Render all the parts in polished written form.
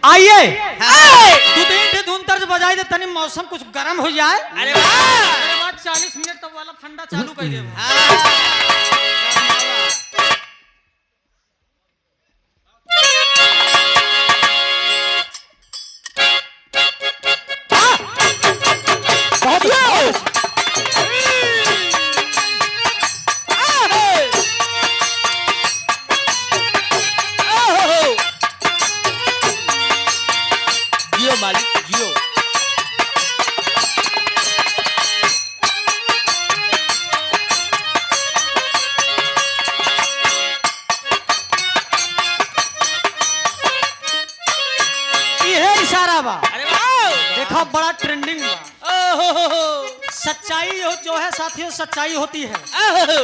आइए दो तीन धुन तर्ज बजाई दे तनी मौसम कुछ गर्म हो जाए। अरे वाह, अरे बाद 40 मिनट तक वाला ठंडा चालू कर दे। जियो मालिक जियो। ये इशारा बा, अरे वाह, देखा बड़ा ट्रेंडिंग बा। ओहो, सच्चाई जो है साथियों, सच्चाई होती है। ओहो,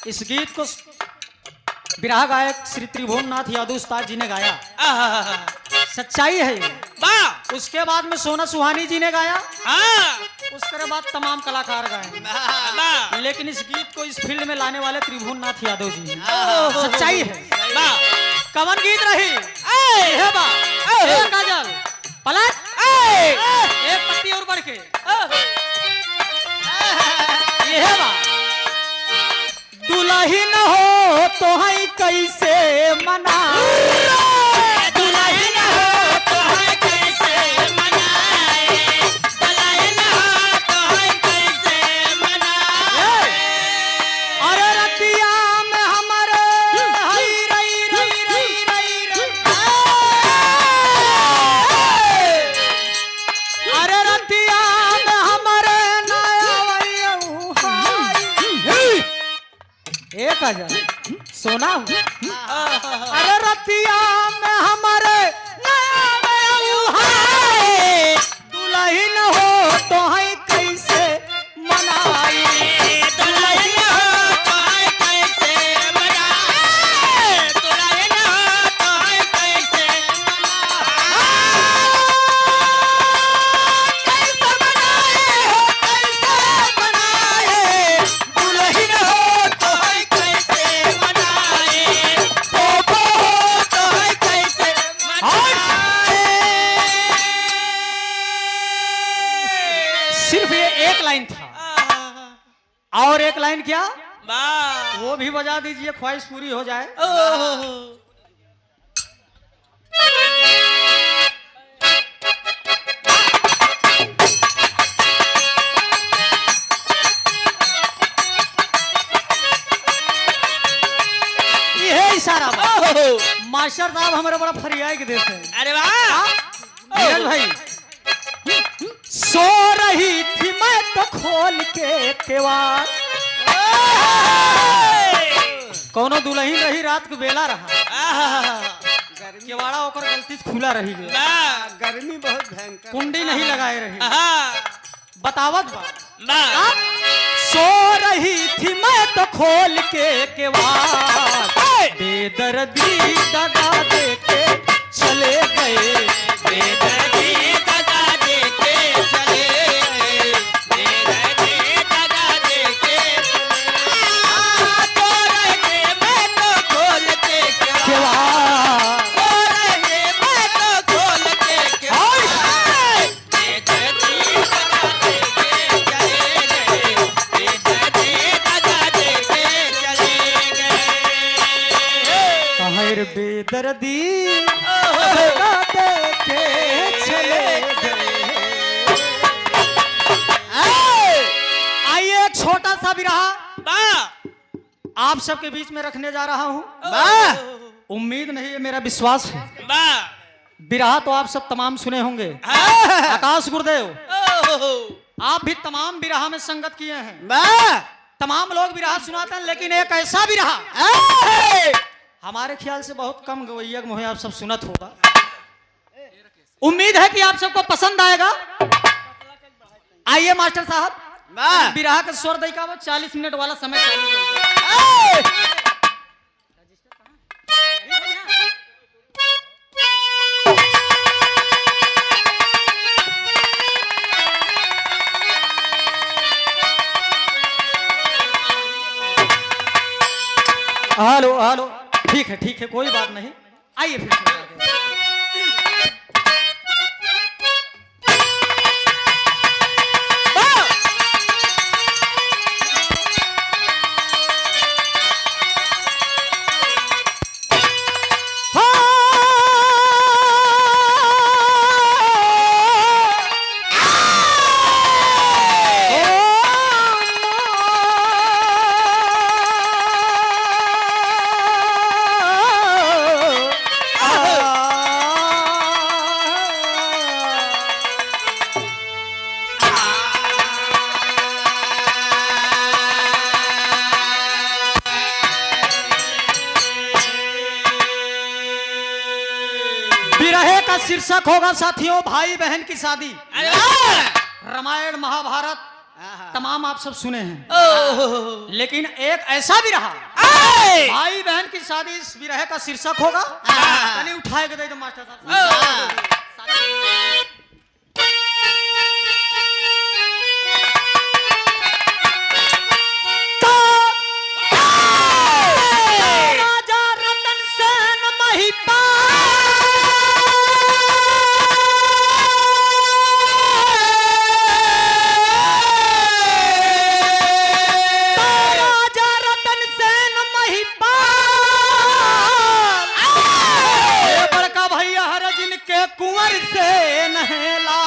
इस गीत को विरहा गायक श्री त्रिभुवननाथ यादव उस्ताद जी ने गाया। आहा, सच्चाई है ये। वाह, उसके बाद में सोना सुहानी जी ने गाया, हाँ, उसके बाद तमाम कलाकार गाए। वाह, लेकिन इस गीत को इस फील्ड में लाने वाले त्रिभुवननाथ यादव जी। ओहो, सच्चाई है। वाह, कवन गीत रही है बा, ए काजल पलट, एक पत्ती और बढ़ के ये है बा। दुल्हन हो तो है कैसे मना, दुल्हन हो तो है कैसे मनाए, दुल्हन हो तो है कैसे मनाए। अरे रतिया में हमारे हई रई रई रई रई रई। अरे रतिया में हमारे नया वैयू हाय। एक हजार सोना हूँ। अरे रतिया में हमारे नया वैयू हाय। दुल्हन हो तो है कैसे मनाई, दुल्हन हो तो है कैसे मनाए, दुल्हन हो तो है कैसे कैसे बनाए हो कैसे बनाए। दुल्हन हो तो है कैसे मनाए, पोपो हो तो है कैसे मनाए। सिर्फ ये एक लाइन था, और एक लाइन क्या वाह, वो भी बजा दीजिए, ख्वाहिश पूरी हो जाए। ओहो, ये है इशारा बा। ओहो, मास्टर साहब हमारे बड़ा फरियाई के देते हैं। अरे वाह, नीरज भाई, सो रही थी मैं तो खोल के केवाड़, कोनो दुल्हन रही रात को बेला रहा, केवाड़ा होकर गलती से खुला रही गया, गर्मी बहुत भयंकर। कुंडी नहीं लगाए रही। वाह, बतावत बा, वाह, सो रही थी मैं तो खोल के केवाड़, बेदर्दी दगा दे के चले गए, बेदर्दी दगा दे के चले गए, बेदर्दी दगा दे के चले गए। मैं तो खोल के क्या, केवाड़। सो रहे मैं तो खोल के क्या, बेदर्दी दगा दे के चले गए, बेदर्दी दगा दे के चले गए। कहर बेदर्दी दगा दे के चले गए। आइए एक छोटा सा विरहा वाह, आप सबके बीच में रखने जा रहा हूँ। वाह, उम्मीद नहीं है, मेरा विश्वास है। वाह, विरहा तो आप सब तमाम सुने होंगे। आकाश गुरुदेव, ओहो, आप भी तमाम विरहा में संगत किए हैं, वाह, तमाम लोग विरहा सुनाते हैं, लेकिन एक ऐसा विरहा हमारे ख्याल से बहुत कम गवैया मोहे आप सब सुनत होगा। उम्मीद है कि आप सबको पसंद आएगा। आइए मास्टर साहब, वाह, विरहा का स्वर दैका वो 40 मिनट वाला समय चालू कर दो। हेलो हेलो, ठीक है कोई बात नहीं, आइए फिर। विरहे का शीर्षक होगा साथियों भाई बहन की शादी। अरे वाह! रामायण महाभारत आहा। तमाम आप सब सुने हैं, ओह! लेकिन एक ऐसा भी रहा आए! भाई बहन की शादी, इस विरह का शीर्षक होगा। कहीं उठाए के दे दो मास्टर साहब। राजा रतन सेन राजा रतन सेन महिपाल, ये बड़का भैया हर जिनके कुंवर से नहला,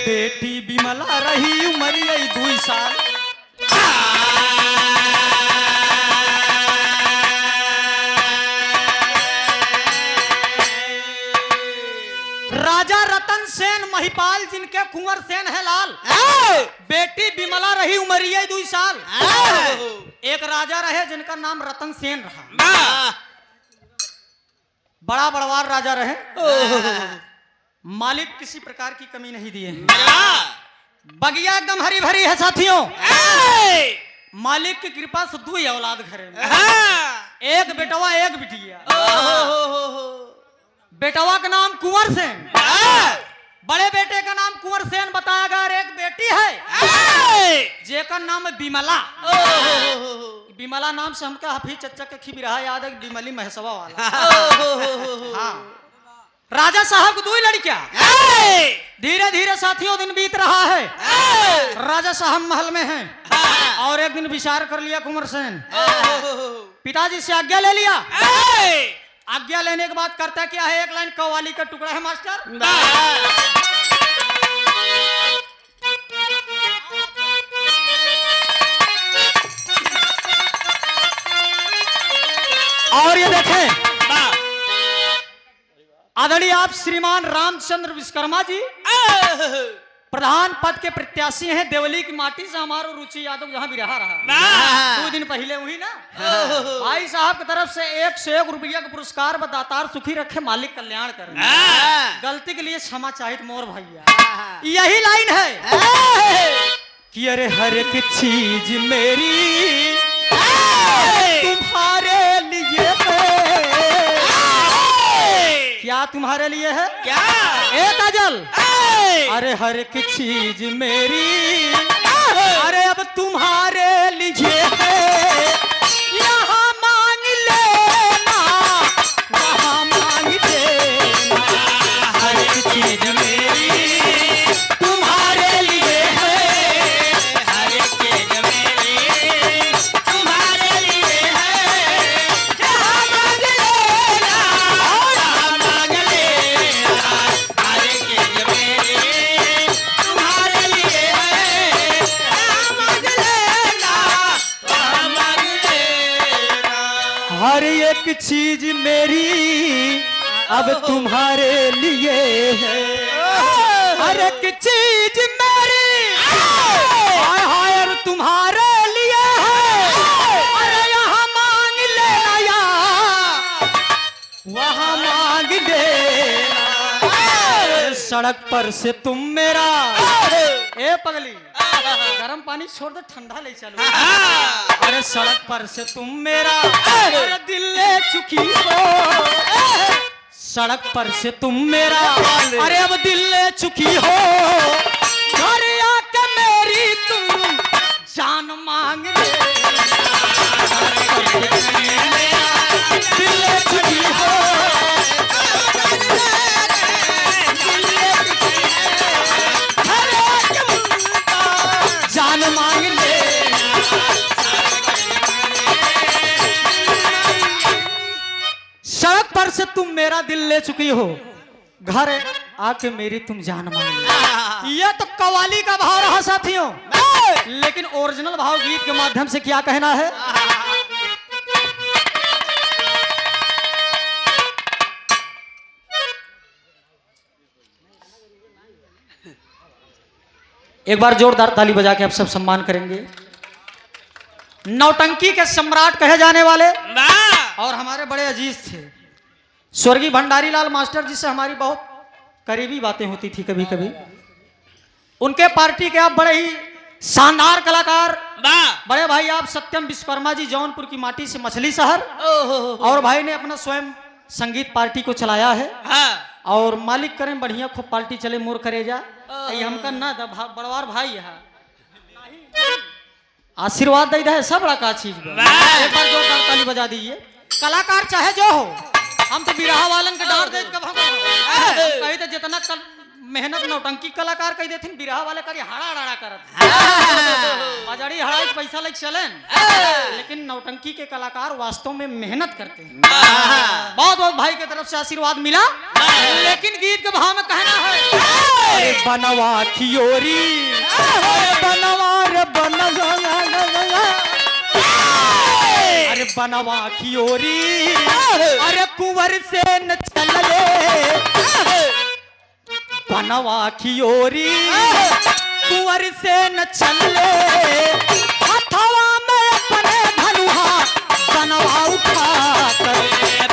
बेटी बिमला रही उमरिया 2 साल। राजा रतन सेन महिपाल जिनके कुंवर सेन है लाल, बेटी बिमला रही उमरिया 2 साल। एक राजा रहे जिनका नाम रतन सेन रहा, बड़ा बड़वार राजा रहे। मालिक किसी प्रकार की कमी नहीं दिए, बगिया एकदम हरी भरी है साथियों। मालिक की कृपा से 2 औलाद घरे में, एक बेटवा एक बिटिया। बेटवा का नाम कुंवर सेन, बड़े बेटे का नाम कुंवर सेन बताया गया। और एक बेटी है जेका नाम है बिमला। बिमला नाम से हमका हफीज चच्चा के खिबी रहा याद है, बिमली महसवा वाला। हाँ। राजा साहब को 2 लड़कियां। धीरे धीरे साथियों दिन बीत रहा है, राजा साहब महल में हैं। और एक दिन विचार कर लिया कुंवर सेन, पिताजी से आज्ञा ले लिया। आज्ञा लेने के बाद करता क्या है, एक लाइन कव्वाली का टुकड़ा है मास्टर। और ये देखें आदरणीय आप श्रीमान रामचंद्र विश्वकर्मा जी प्रधान पद के प्रत्याशी हैं। देवली की माटी से हमारा रुचि यादव जहां भी रहा 2 दिन पहले हुई ना। भाई साहब की तरफ से 1 से 1 रुपया का पुरस्कार बतातार सुखी रखे मालिक कल्याण करे। गलती के लिए क्षमा चाहिए मोर भैया। यही लाइन है कि अरे हर एक चीज मेरी तुम्हारे लिए है। क्या तुम्हारे लिए है? क्या? एक अजल अरे हर एक चीज मेरी अरे अब तुम्हारे लिए है। यहाँ मांग लेना वहाँ मांग देना, हर एक चीज मेरी तुम्हारे लिए है। हर एक चीज मेरी तुम्हारे लिए है। यहाँ मांग लेना वहाँ मांग लेना, हर एक चीज मेरी तुम्हारे लिए है। वहाँ मांग लेना, वहाँ मांग लेना। हर एक चीज मेरी अब तुम्हारे लिए है। हर एक चीज मेरी हाय हाय अब तुम्हारे लिए है। अरे यहाँ मांग लेना या वहाँ मांग लेना। सड़क पर से तुम मेरा ए पगली गरम पानी छोड़ दे ठंडा ले चलो। अरे सड़क पर से तुम मेरा अरे दिल ले चुकी हो। सड़क पर से तुम मेरा अरे अब दिल ले चुकी हो। घर आके मेरी तुम जान मांग ले। दिल ले चुकी हो। जान मांग ले। सड़क पर से तुम मेरा दिल ले चुकी हो, घर आके मेरी तुम जान मांग ले। यह तो कव्वाली का भाव रहा साथियों, लेकिन ओरिजिनल भाव गीत के माध्यम से क्या कहना है। एक बार जोरदार ताली बजा के आप सब सम्मान करेंगे। नौटंकी के सम्राट कहे जाने वाले वाह और हमारे बड़े अजीज थे स्वर्गीय भंडारी लाल मास्टर जी से हमारी बहुत करीबी बातें होती थी कभी कभी। उनके पार्टी के आप बड़े ही शानदार कलाकार वाह बड़े भाई आप सत्यम विश्वकर्मा जी जौनपुर की माटी से मछली शहर, और भाई ने अपना स्वयं संगीत पार्टी को चलाया है हाँ और मालिक करें बढ़िया खूब पार्टी चले मोर करे जा ये हमका ना बड़वार भाई है आशीर्वाद दे दे सब बड़ा का चीज बा। वाह। एक बार जोरदार ताली बजा दीजिए। कलाकार चाहे जो हो हम तो बिरहा वालन के डांट दे कब हम कही तो जितना मेहनत नौटंकी कलाकार कही देथिन बिरहा वाले करी हाड़ा हाड़ा करत बाजारी हड़ाई के पैसा लग चलेन लेकिन नौटंकी के कलाकार वास्तव में मेहनत करते हैं। बहुत बहुत भाई की तरफ से आशीर्वाद मिला लेकिन गीत के भाव में कहना है अरे बनवा खियोरी बनवा रे बनवा अरे बनवा खियोरी अरे कुंवर से न चले बनवा खियोरी कुंवर से न चले हथवा में अपने धनुहा बनवा उठा कर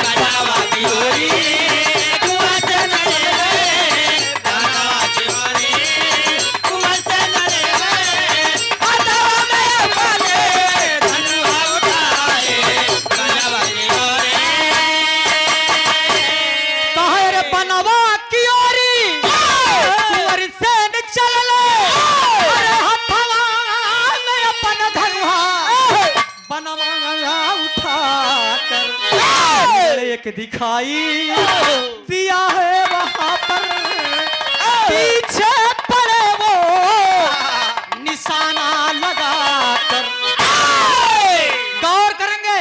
बनवा खियोरी कुंवर से न चले बनवा खियोरी कुंवर से न चले हथवा में अपने धनुहा उठाए बनवा खियोरी कहे रे बनवा खियोरी कुंवर से न चले अरे हथवा में अपन धनुहा बनवा उठा कर एक दिखाई दिया है वहां पर पीछे पड़े वो निशाना लगा कर। गौर करेंगे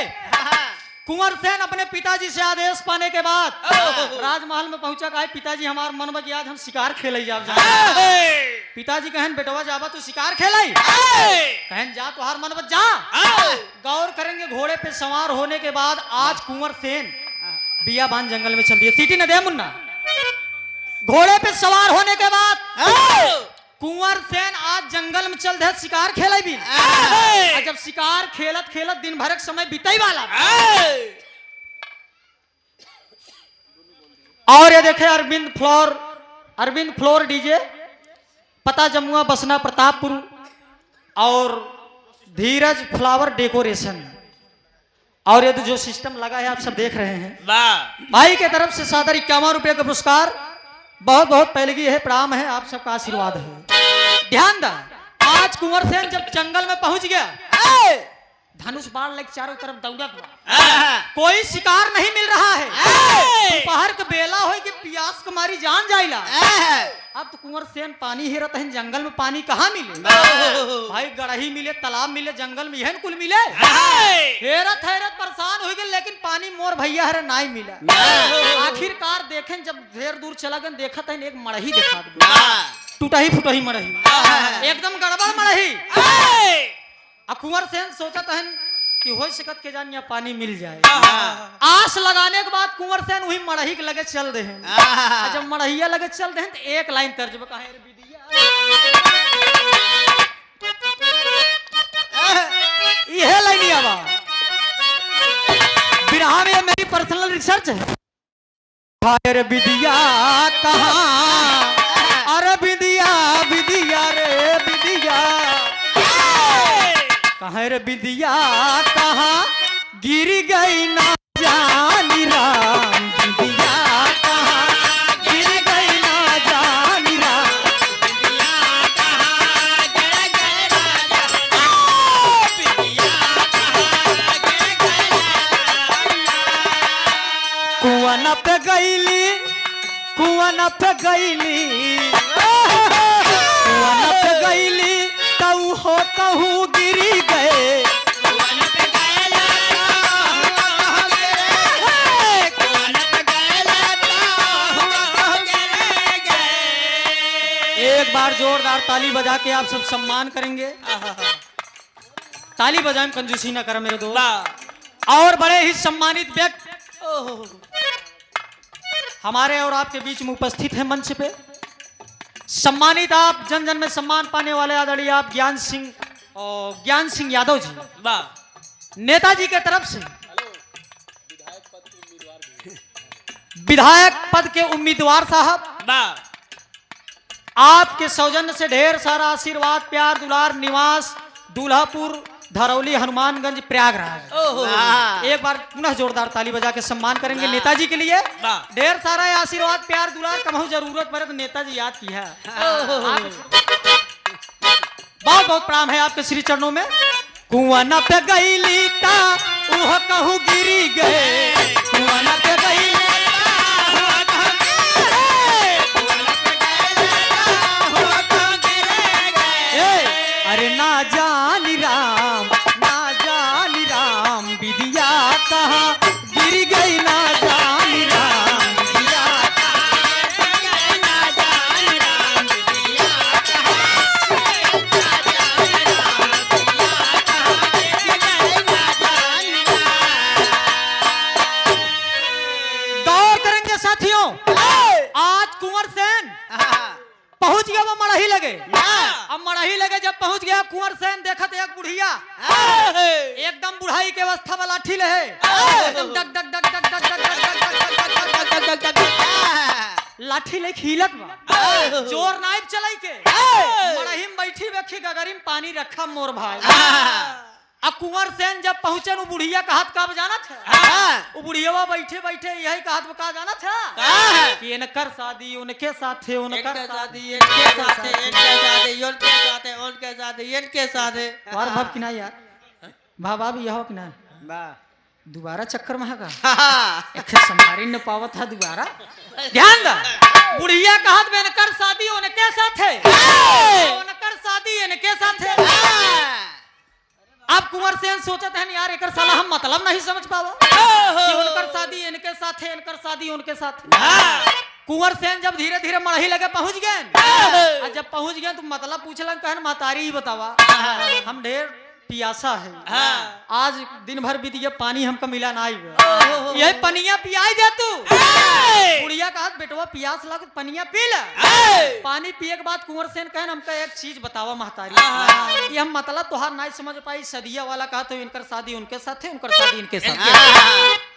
कुंवर सेन अपने पिताजी से आदेश पाने के बाद राजमहल में पहुंचा कहा पिताजी हमार मन में आज हम शिकार खेल जाब पिताजी कहन बेटवा जाबा तू शिकार खेल कहन जा तुहार मन में जा। गौर करेंगे घोड़े पे सवार होने के बाद आज कुंवर सेन बियाबान जंगल में चल दिए सीटी न दे मुन्ना। घोड़े पे सवार होने के बाद कुंवर सेन आज जंगल में चल दे शिकार खेले भी जब शिकार खेलत खेलत दिन भर समय बीतई वाला और ये देखे अरविंद फ्लोर डीजे पता जमुआ बसना प्रतापपुर और धीरज फ्लावर डेकोरेशन और ये जो सिस्टम लगा है आप सब देख रहे हैं वाह भाई के तरफ से सादर 51 रुपए का पुरस्कार बहुत बहुत पहले है प्रणाम है आप सबका आशीर्वाद है। ध्यान दा आज कुंवर सेन जब जंगल में पहुंच गया धनुष बाण लेके चारों तरफ दौड़त बा कोई शिकार नहीं मिल रहा है दोपहर के बेला हो कि प्यास के मारी जान जाइला अब तो कुंवर सेन पानी हेरत है जंगल में पानी कहाँ मिले भाई गड़ही मिले तालाब मिले जंगल में यहन कुल मिले हेरत परेशान हो गए लेकिन पानी मोर भैया हरे नहीं मिला। आखिरकार देखें जब ढेर दूर चला गए देखत है एक मड़ही देखा टूटही फुटही मड़ही एकदम गड़बड़ मड़ही कुंवर सेन सोचा तहन कि हो सकत के जान या पानी मिल जाए। आस लगाने के बाद कुंवर सेन वही मड़ही के लगे चल दे हैं जब मड़हिया लगे चल दे हैं तो एक लाइन तर्ज में कहे रे बिदिया यह लाइन आवा बिरहा में मेरी पर्सनल रिसर्च है रे बिदिया कहाँ अरे बिदिया बिदिया रे बिदिया कहाँ रे बिदिया कहाँ गिर गई ना जानी राम बिदिया कहाँ गिर गई ना जानी राम बिदिया कहाँ गिर गई ना बिदिया कहाँ गिर गई कुआं पे गईली कुआं पे गईली कुआं पे गईली तऊ हो कहूँ गिरी गए एक बार जोरदार ताली बजा के आप सब सम्मान करेंगे। ताली बजाएं कंजूसी ना कर मेरे दोस्त। और बड़े ही सम्मानित व्यक्ति हमारे और आपके बीच में उपस्थित है मंच पे। सम्मानित आप जन जन में सम्मान पाने वाले आदरणीय आप ज्ञान सिंह यादव जी। वाह नेताजी के तरफ से विधायक पद के उम्मीदवार साहब आपके सौजन्य से ढेर सारा आशीर्वाद, प्यार, दुलार, निवास दूल्हापुर, धरौली, हनुमानगंज, प्रयागराज। एक बार पुनः जोरदार ताली बजा के सम्मान करेंगे नेताजी के लिए। ढेर सारा आशीर्वाद, प्यार, दुलार, कभी जरूरत पड़े तो नेताजी याद किया। बहुत बहुत प्रणाम है आपके श्री चरणों में। कुआं न पे गईली ता उह कहूं गिरी गए, कुआं न पे गईली अरे ना जानी राम विदिया कहाँ गिर गई, ना जानी राम विदिया दौड़ करेंगे साथियों। आज कुंवर सेन पहुंच गया, वो मड़ही लगे। अब मड़ही लगे जब पहुंच गया कुंवर सेन देखत एक बुढ़िया एकदम बुढ़ाई के अवस्था में लाठी ले एकदम डग डग डग डग डग डग डग डग डग लाठी ले खीलत बा जोर नाइब चलाई के मड़ही में बैठी बेखी गगरिम पानी रखा मोर भाई। अब कुंवर सेन जब पहुंचे वो बुढ़िया का हाथ का बजाना था। वो बुढ़िया बैठे बैठे यही का हाथ का जाना था कि इनकर शादी उनके साथ है, उनकर शादी इनके साथ है, इनके साथ है, उनके साथ है, उनके साथ है, इनके साथ है। और भाव कि ना यार, भाव भी यह कि ना वाह दोबारा चक्कर में का एक संभारी न पावत था दोबारा। ध्यान दा बुढ़िया का हाथ में इनकर शादी उनके साथ है, उनकर शादी इनके साथ है। अब कुंवर सेन सोचते हैं यार एक साला हम मतलब नहीं समझ पावा कि उनकर शादी इनके साथ है, इनकर शादी उनके साथ है। कुंवर सेन जब धीरे धीरे मड़ही लगे पहुंच गए, जब पहुंच गए तो मतलब पूछलन कहन महतारी ही बतावा हम ढेर पियासा है, आज दिन भर बीत गया पानी हमको मिला ना, यही पनिया पियाई दे तू। बुढ़िया का हाथ बेटवा पियास लग पनिया पी ले। पानी पिए के बाद कुंवर सेन कहन हमका एक चीज बतावा महतारी, ये हम मतलब तोहार नहीं समझ पाई। सदिया वाला कहा तो इनकर शादी उनके साथ है, उनकर शादी इनके साथ है।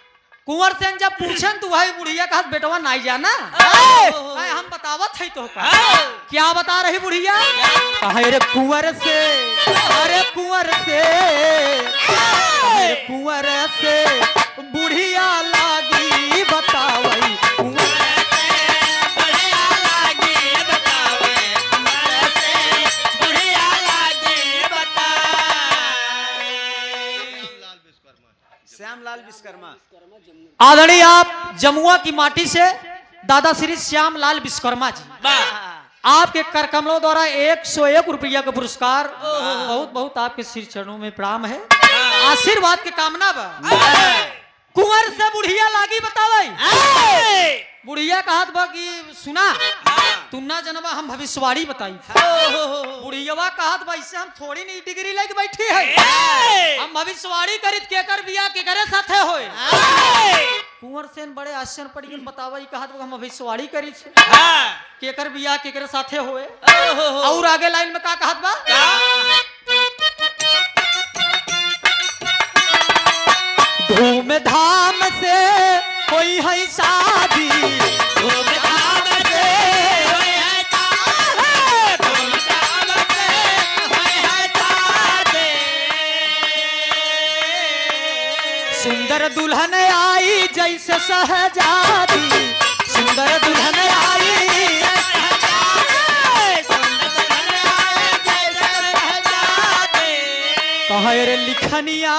कुंवर सेन जब पूछन तो भाई बुढ़िया का हाथ बेटवा नहीं जाना हम बतावत है तो क्या बता रही बुढ़िया, अरे कुंवर से, अरे कुंवर से, अरे कुंवर से बुढ़िया लागी बतावई, श्यामलाल विश्वकर्मा। आदरणीय आप जमुआ की माटी से दादा श्री श्यामलाल विश्वकर्मा जी, आपके कर कमलों द्वारा 101 रुपया का पुरस्कार। बहुत बहुत आपके श्री चरणों में प्रणाम है, आशीर्वाद की कामना बा। कुंवर से बुढ़िया लागी बतावे, बुढ़िया का हाथ बा कि सुना तू ना जनवा हम भविष्यवाणी बताई था। बुढ़िया का हाथ बा इससे हम थोड़ी नहीं डिग्री लेके बैठी है, हम भविष्यवाणी करित केकर बिया केकरे साथे होए। कुंवर सेन बड़े आश्चर्य पड़ गए बतावा का हाथ हम भविष्यवाणी करी छे केकर बिया केकरे साथे होए। और आगे लाइन में का कहत बा, धूम धाम से कोई है शादी, धूम धाम से कोई है शादी, धूम धाम से कोई है शादी। सुंदर दुल्हन आई जैसे सहजादी, सुंदर दुल्हन आई कहे रे लिखनिया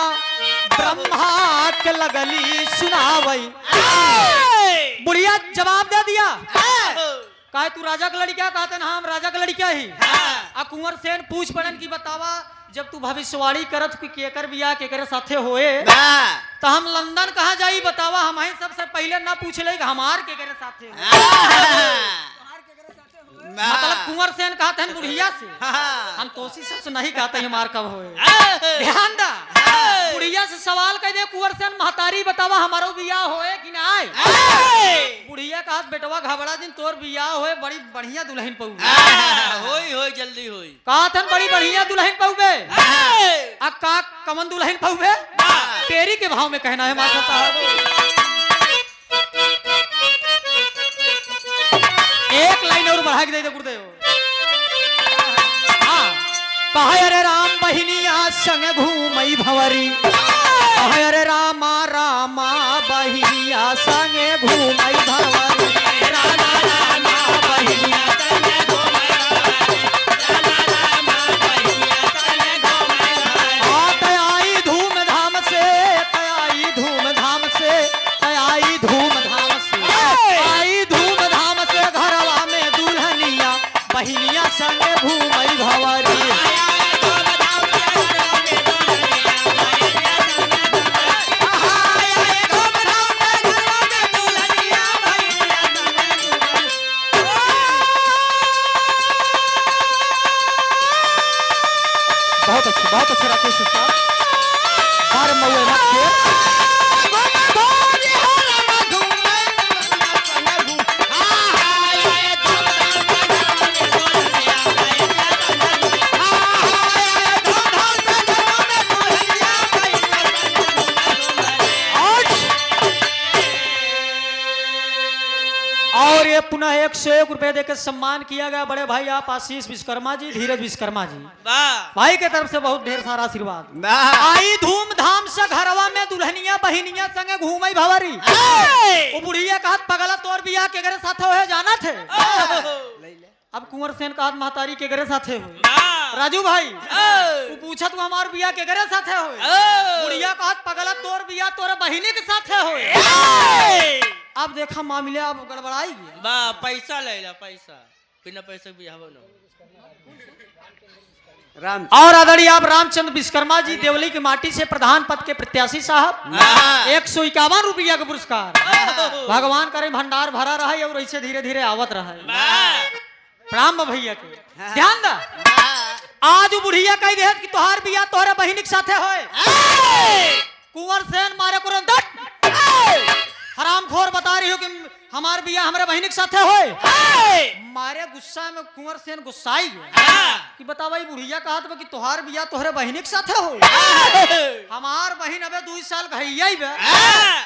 ब्रह्मा के लगली सुनावई। बुढ़िया जवाब दे दिया कहे तू राजा का लड़किया कहते ना हम राजा का लड़किया ही। अब कुंवर सेन पूछ पड़न की बतावा जब तू भविष्यवाणी करत कि केकर बिया केकर साथे होए तो हम लंदन कहाँ जाई बतावा, हम ही सबसे पहले ना पूछ ले हमार केकर साथे हो। मतलब कुंवर सेन कहते हैं बुढ़िया से, हम तोसी सबसे नहीं कहते हमार कब होए। ध्यान दा बुढ़िया से सवाल कह दे कुंवर सेन महतारी बतावा हमारो बिया होए कि ना आए। बुढ़िया बुढ़िया कहा बेटवा घबरा दिन तोर बियाह होए बड़ी बढ़िया दुल्हन पऊ होई जल्दी होई कहा थन बड़ी बढ़िया दुल्हन पऊबे आ का कमन दुल्हन पऊबे तेरी के भाव में कहना है मास्टर साहब। एक लाइन और बढ़ा के दे दे गुरुदेव। हाँ कहा अरे राम बहिनिया संग घूमई भंवरी कहा अरे रामा रामा बहिनिया संग घूमई भंवरी रामा रामा बहिनिया संग घूमई भंवरी रामा रामा बहिनिया संग घूमई भंवरी तयाई धूमधाम से तयाई धूमधाम से तयाई धूमधाम से आई धूमधाम से घरवा में दुल्हनिया बहिनिया संग घूमई भंवरी बहुत अच्छा राकेश साहब हर मौए मत के और ये पुनः 101 रुपए देकर सम्मान किया गया बड़े भाई आप आशीष विश्वकर्मा जी धीरज विश्वकर्मा जी भाई के तरफ से बहुत ढेर सारा आशीर्वाद। आई धूमधाम से घरवा में दुल्हनिया बहिनिया संगे घूमई भंवरी वो बुढ़िया कहत पगला तोर बियाह के घरे साथे होए जाना थे अब कुंवर सेन कहत महतारी के घरे साथे हो राजू भाई वो पूछत वो हमार बियाह के घरे साथे होए बुढ़िया कहत पगला तोर बियाह तोरे बहिनी के साथे होए। अब देखा मामले अब गड़बड़ाई गया बा पैसा ले ला पैसा बिना पैसे भी हवो न राम और आदरणीय आप रामचंद्र विश्वकर्मा जी देवली की माटी से प्रधान पद के प्रत्याशी साहब 151 रुपया का पुरस्कार भगवान करे भंडार भरा रहा और ऐसे धीरे धीरे आवत रहा। प्रणाम भैया के ध्यान दा आज बुढ़िया कह दे कि तोहार बिया तोहरे बहिनी के साथे होए कुंवर सेन मारे कुरन हरामखोर बता रही हो कि हमार बिया हमारे बहिनी के साथे होए मारे गुस्सा में कुंवर सेन गुस्साई कि बता भाई बुढ़िया कहत बा कि तोहार बिया तोहरे बहिनी के साथे होए हमार बहिन अबे 2 साल घइया ही बे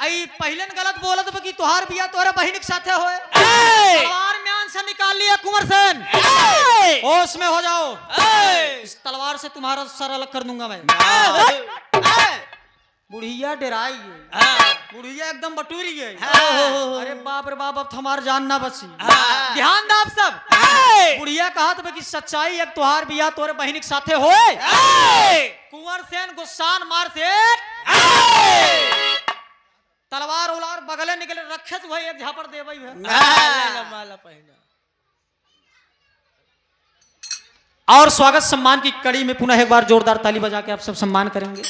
आई पहले गलत बोलत बा कि तोहार बिया तोहरे बहिनी के साथे होए तलवार म्यान से निकाल लिया कुंवर सेन होश में हो जाओ इस तलवार से तुम्हारा सर अलग कर दूंगा मैं। बुढ़िया डराई बुढ़िया एकदम बटूरी गई अरे बाप रे बाप अब तो हमार जान ना बची। ध्यान दो आप सब बुढ़िया कहत बा कि सच्चाई अब तोहार बिया तोरे बहिनी के साथे होए कुंवर सेन गुस्सान मार से तलवार उलार बगले निकले रखे तो भाई एक झापड़ दे भाई माला पहना और स्वागत सम्मान की कड़ी में पुनः एक बार जोरदार ताली बजा के आप सब सम्मान करेंगे।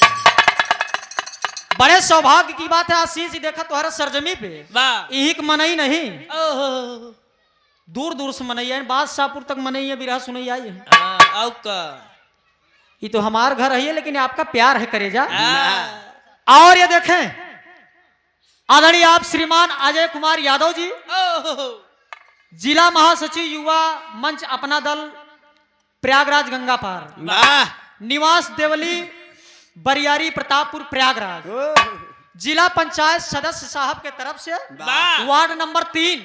बड़े सौभाग्य की बात है आशीष जी देखा तुम्हारा सरजमी पे यही मनई नहीं दूर दूर से मनैया बादशाहपुर तक मनैया बिरहा सुनैया है ये तो हमार घर है लेकिन आपका प्यार है करेजा। और ये देखें आदरणीय आप श्रीमान अजय कुमार यादव जी जिला महासचिव युवा मंच अपना दल प्रयागराज गंगा पार निवास देवली बरियारी प्रतापपुर प्रयागराज जिला पंचायत सदस्य साहब के तरफ से वार्ड नंबर 3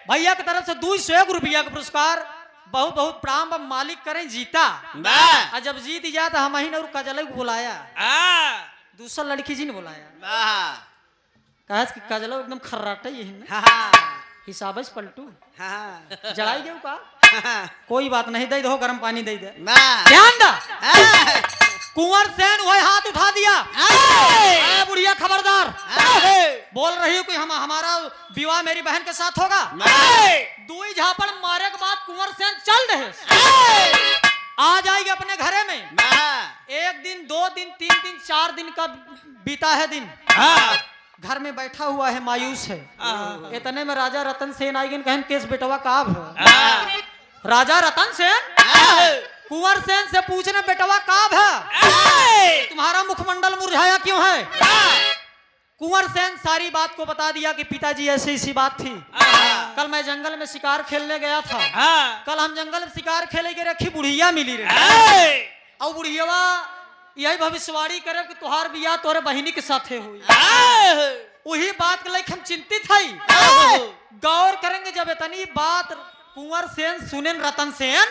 भैया की तरफ से 201 रुपया का पुरस्कार बहुत बहुत प्राण मालिक करें जीता और जब जीत जाए तो हम ही और कजल बुलाया दूसरा लड़की जी ने बुलाया कहा कि कजल एकदम खर्राटे हिसाब से पलटू जलाई गए का कोई बात नहीं दे दो गर्म पानी दे दे ध्यान दा कुंवर सेन वही हाथ उठा दिया बुढ़िया खबरदार बोल रही हो कि हम हमारा विवाह मेरी बहन के साथ होगा 2 झापड़ मारे के बाद कुंवर सेन चल रहे आ जाएगी अपने घरे में 1 दिन 2 दिन 3 दिन 4 दिन का बीता है दिन घर में बैठा हुआ है मायूस है इतने में राजा रतन सेन आई कहन केस बेटवा काब है राजा रतन सेन कुंवर सेन से पूछने बेटवा काब है तुम्हारा मुखमंडल मुरझाया क्यों है कुंवर सेन सारी बात को बता दिया कि पिताजी ऐसी ऐसी बात थी। कल मैं जंगल में शिकार खेलने गया था। कल हम जंगल में शिकार खेले के रखी बुढ़िया मिली रही और बुढ़ियावा यही भविष्यवाणी करे कि तुहार बियाह तोरे बहिनी के साथे हुई। वही बात के लेके हम चिंतित हई। गौर करेंगे जब इतनी बात कुंवर सेन सुनेन रतन सेन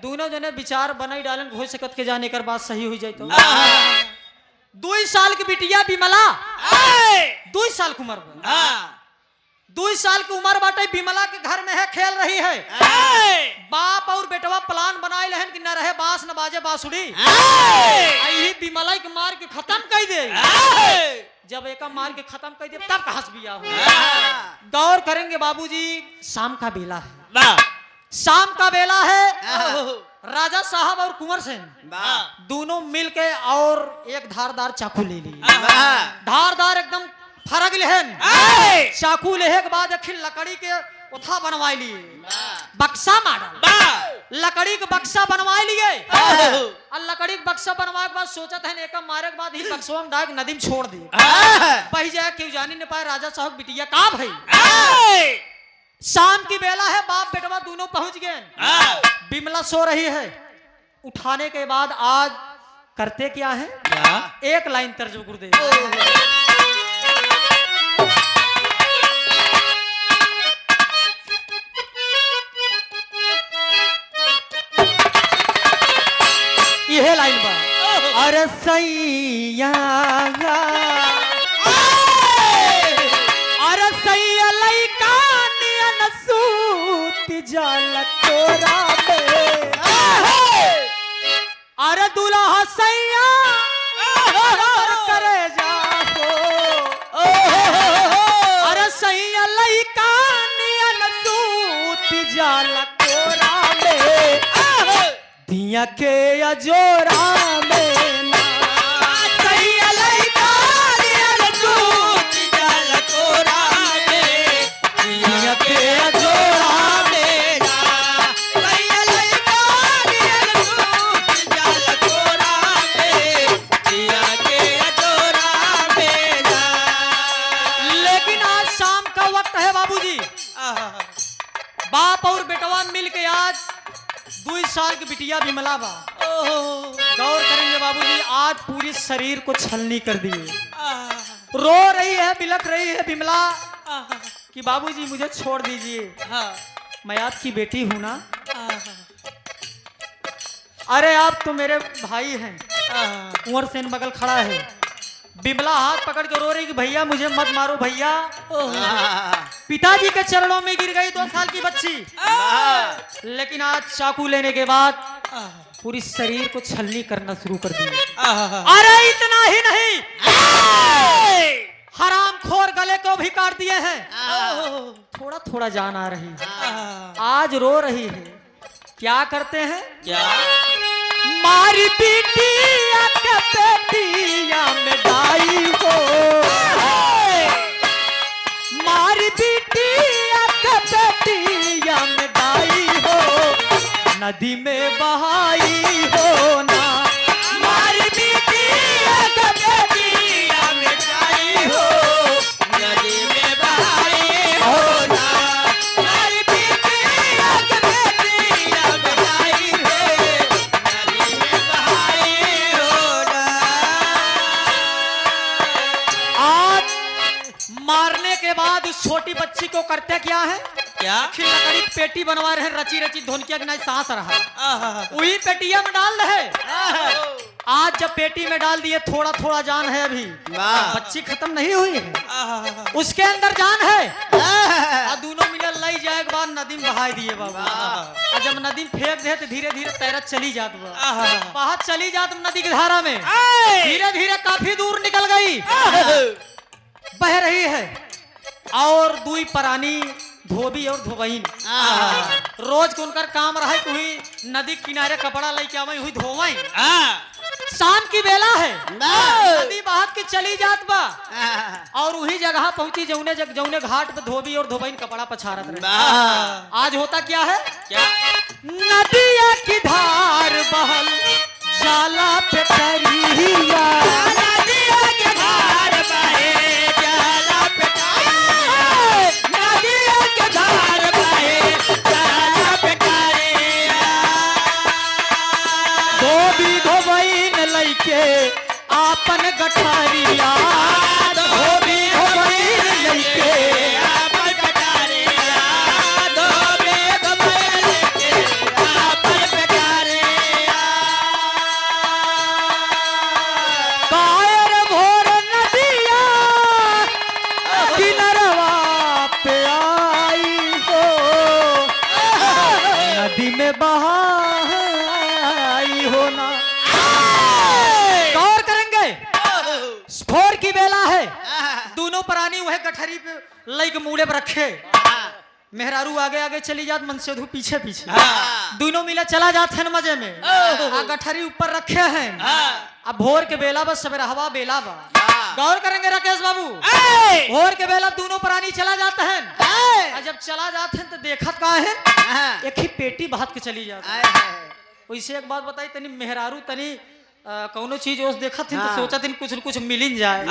दोनों जने विचार बनाई डालन हो सकत के जाने कर बात सही हुई जाए तो 2 साल की बिटिया बिमला 2 साल की उम्र 2 साल की उम्र बाटे बिमला के घर में है खेल रही है। बाप और बेटवा प्लान बनाए रहन कि न रहे बांस न बाजे बांसुरी यही बिमला के मार के खत्म कर दे। जब एक मार के खत्म कर दे तब कहां से बियाह हो। गौर करेंगे बाबूजी शाम का बेला है। शाम का बेला है। राजा साहब और कुंवर सेन दोनों मिलके और एक धारदार चाकू ले लिए। धारदार एकदम फरक लेहन चाकू लेहे के बाद अखिल लकड़ी के उठा बनवा लिए बक्सा मारल लकड़ी के बक्सा बनवा लिए और लकड़ी के बक्सा बनवा के बाद सोचत है एक मारे के बाद ही बक्सवा में डाल नदी में छोड़ दिए। पही जाए क्यों जानी न पाए राजा साहब बिटिया का भाई। शाम की बेला है। बाप बेटवा दोनों पहुंच गए। बिमला सो रही है। उठाने के बाद आज करते क्या है एक लाइन तर्ज गुरुदेव। यह लाइन बा अरे सैया अरे सैया लइका नियन सूत जाल तोरा में अरे दुल्हा सैया करे जाओ अरे सैया लइका नियन सूत जाल तोरा में दिया के अजोरा में ना सैया लइका नियन सूत जाल तोरा में दिया के अजोरा में ना सैया लइका नियन सूत जाल तोरा में दिया के अजोरा में ना। लेकिन आज शाम का वक्त है बाबूजी। बाप और बेटवा मिल के आज 2 साल की बिटिया बिमला बा। गौर करेंगे बाबूजी आज पूरी शरीर को छलनी कर दिए। रो रही है बिलख रही है बिमला कि बाबूजी मुझे छोड़ दीजिए मैं आपकी बेटी हूं ना। अरे आप तो मेरे भाई हैं। कुंवर सेन बगल खड़ा है। बिमला हाथ पकड़ के रो रही कि भैया मुझे मत मारो भैया। पिताजी के चरणों में गिर गई 2 साल की बच्ची। लेकिन आज चाकू लेने के बाद पूरी शरीर को छलनी करना शुरू कर दी। अरे इतना ही नहीं हराम खोर गले को भी काट दिए हैं। थोड़ा थोड़ा जान आ रही है। आज रो रही है। क्या करते हैं क्या मारी बिटिया के बेटिया में दाई हो मारी बिटिया के बेटिया में दाई हो नदी में बहाई हो ना मारी बिटिया के बेटिया में दाई हो नदी में बहाई हो ना मारी बिटिया के बेटिया में दाई हो नदी में बहाई हो ना। आज मारने के बाद उस छोटी बच्ची को करते क्या है क्या लकड़ी पेटी बनवा रहे रची रची धोनकिया के सांस रहा वही पेटिया में डाल रहे। आज जब पेटी में डाल दिए थोड़ा थोड़ा जान है अभी बच्ची खत्म नहीं हुई है उसके अंदर जान है। और दोनों मिलल लई जाए के बाद नदी में बहा दिए बाबा। और जब नदी में फेंक दे तो धीरे धीरे तैरत चली जात बाहर चली जात नदी की धारा में धीरे धीरे काफी दूर निकल गई बह रही है। और 2 परानी धोबी और धोबहीन रोज को उनका काम रहा कि हुई नदी किनारे कपड़ा लेके आवे हुई धोवई। शाम की बेला है नदी बहात के चली जात बा और वही जगह पहुंची जौने घाट पे धोबी और धोबहीन कपड़ा पछारत रहे। आज होता क्या है क्या नदिया की धार बहल जाला पे तरिया नदिया की धार बहे है बहाई होना। गौर करेंगे स्फोर की बेला है, दोनों प्राणी वह गठरी पे लई के मूड़े पर रखे, मेहरारू आगे आगे चली जात, मनसेधु पीछे पीछे, दोनों मिले चला जाते हैं मजे में, आ गठरी ऊपर रखे हैं। अब भोर के बेला बस सवेरा हवा बेला बा। गौर करेंगे राकेश बाबू, भोर के बेला दोनों प्राणी चला जाते हैं, और जब चला जाते हैं तो देखत का है एक ही पेटी बात के चली जाती। वैसे एक बात बताई, तनी मेहरारू तनी कौनो चीज ओस देखत थी तो सोचा थी कुछ न कुछ मिलिन जाए,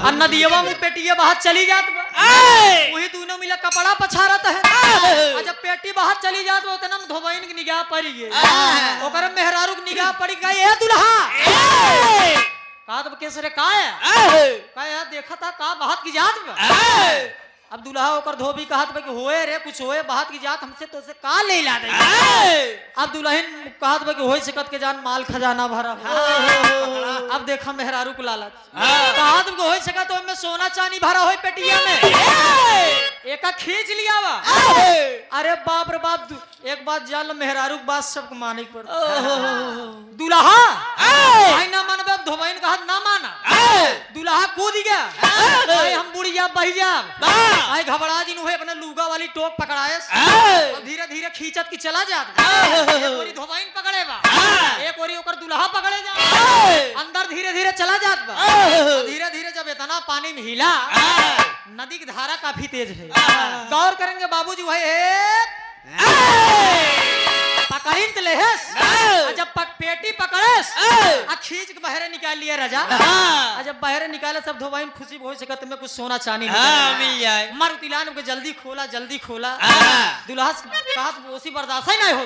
और नदियवा में पेटिया बाहर चली जात बा, वही दोनों मिला कपड़ा पछारत है, और जब पेटी बाहर चली जात उतना में धोबइन की निगाह पड़ गई, ओकर मेहरारू की निगाह पड़ गई, ए दुल्हा का तो केसरे का है का यार देखा था का बात की जात बा। अब दुल्हा ओकर धोबी कहत बा कि होए रे कुछ होए बात की जात, हमसे तो से का ले ला दे। अब दुल्हन कहत बा कि होई सकत के जान माल खजाना भरा। अब देखा मेहरारू को लालच, कहत बा होई सकत तो में सोना चांदी भरा होई पेटिया में, एका खींच लिया बा। अरे बाप रे बाप, एक बात जान लो, मेहरारू के बात सबको माने के पड़ता। दुल्हा भाई ना मानबे, अब धोबइन कहत ना माना, दुल्हा कूद गया, हम बुढ़िया बह जा, आई घबरा जी हुए अपने लूगा वाली टोक पकड़ाए, और धीरे धीरे खींचत की चला जात, एक ओरी धोबइन पकड़े बा, एक ओरी ओकर दुल्हा पकड़े जा, अंदर धीरे धीरे चला जात बा। धीरे धीरे जब इतना पानी में हिला, नदी की धारा काफी तेज है। गौर करेंगे बाबूजी, वही पकड़ीन तो लेहस, जब पेटी पकड़स खींच के बहरे निकाल लिया राजा, जब बहरे निकाले सब धोबाइन खुशी हो सकत में कुछ सोना चांदी मिल जाए, मरुतिलान को जल्दी खोला दुल्हा कहत ओसी बर्दाश्त ही नहीं हो।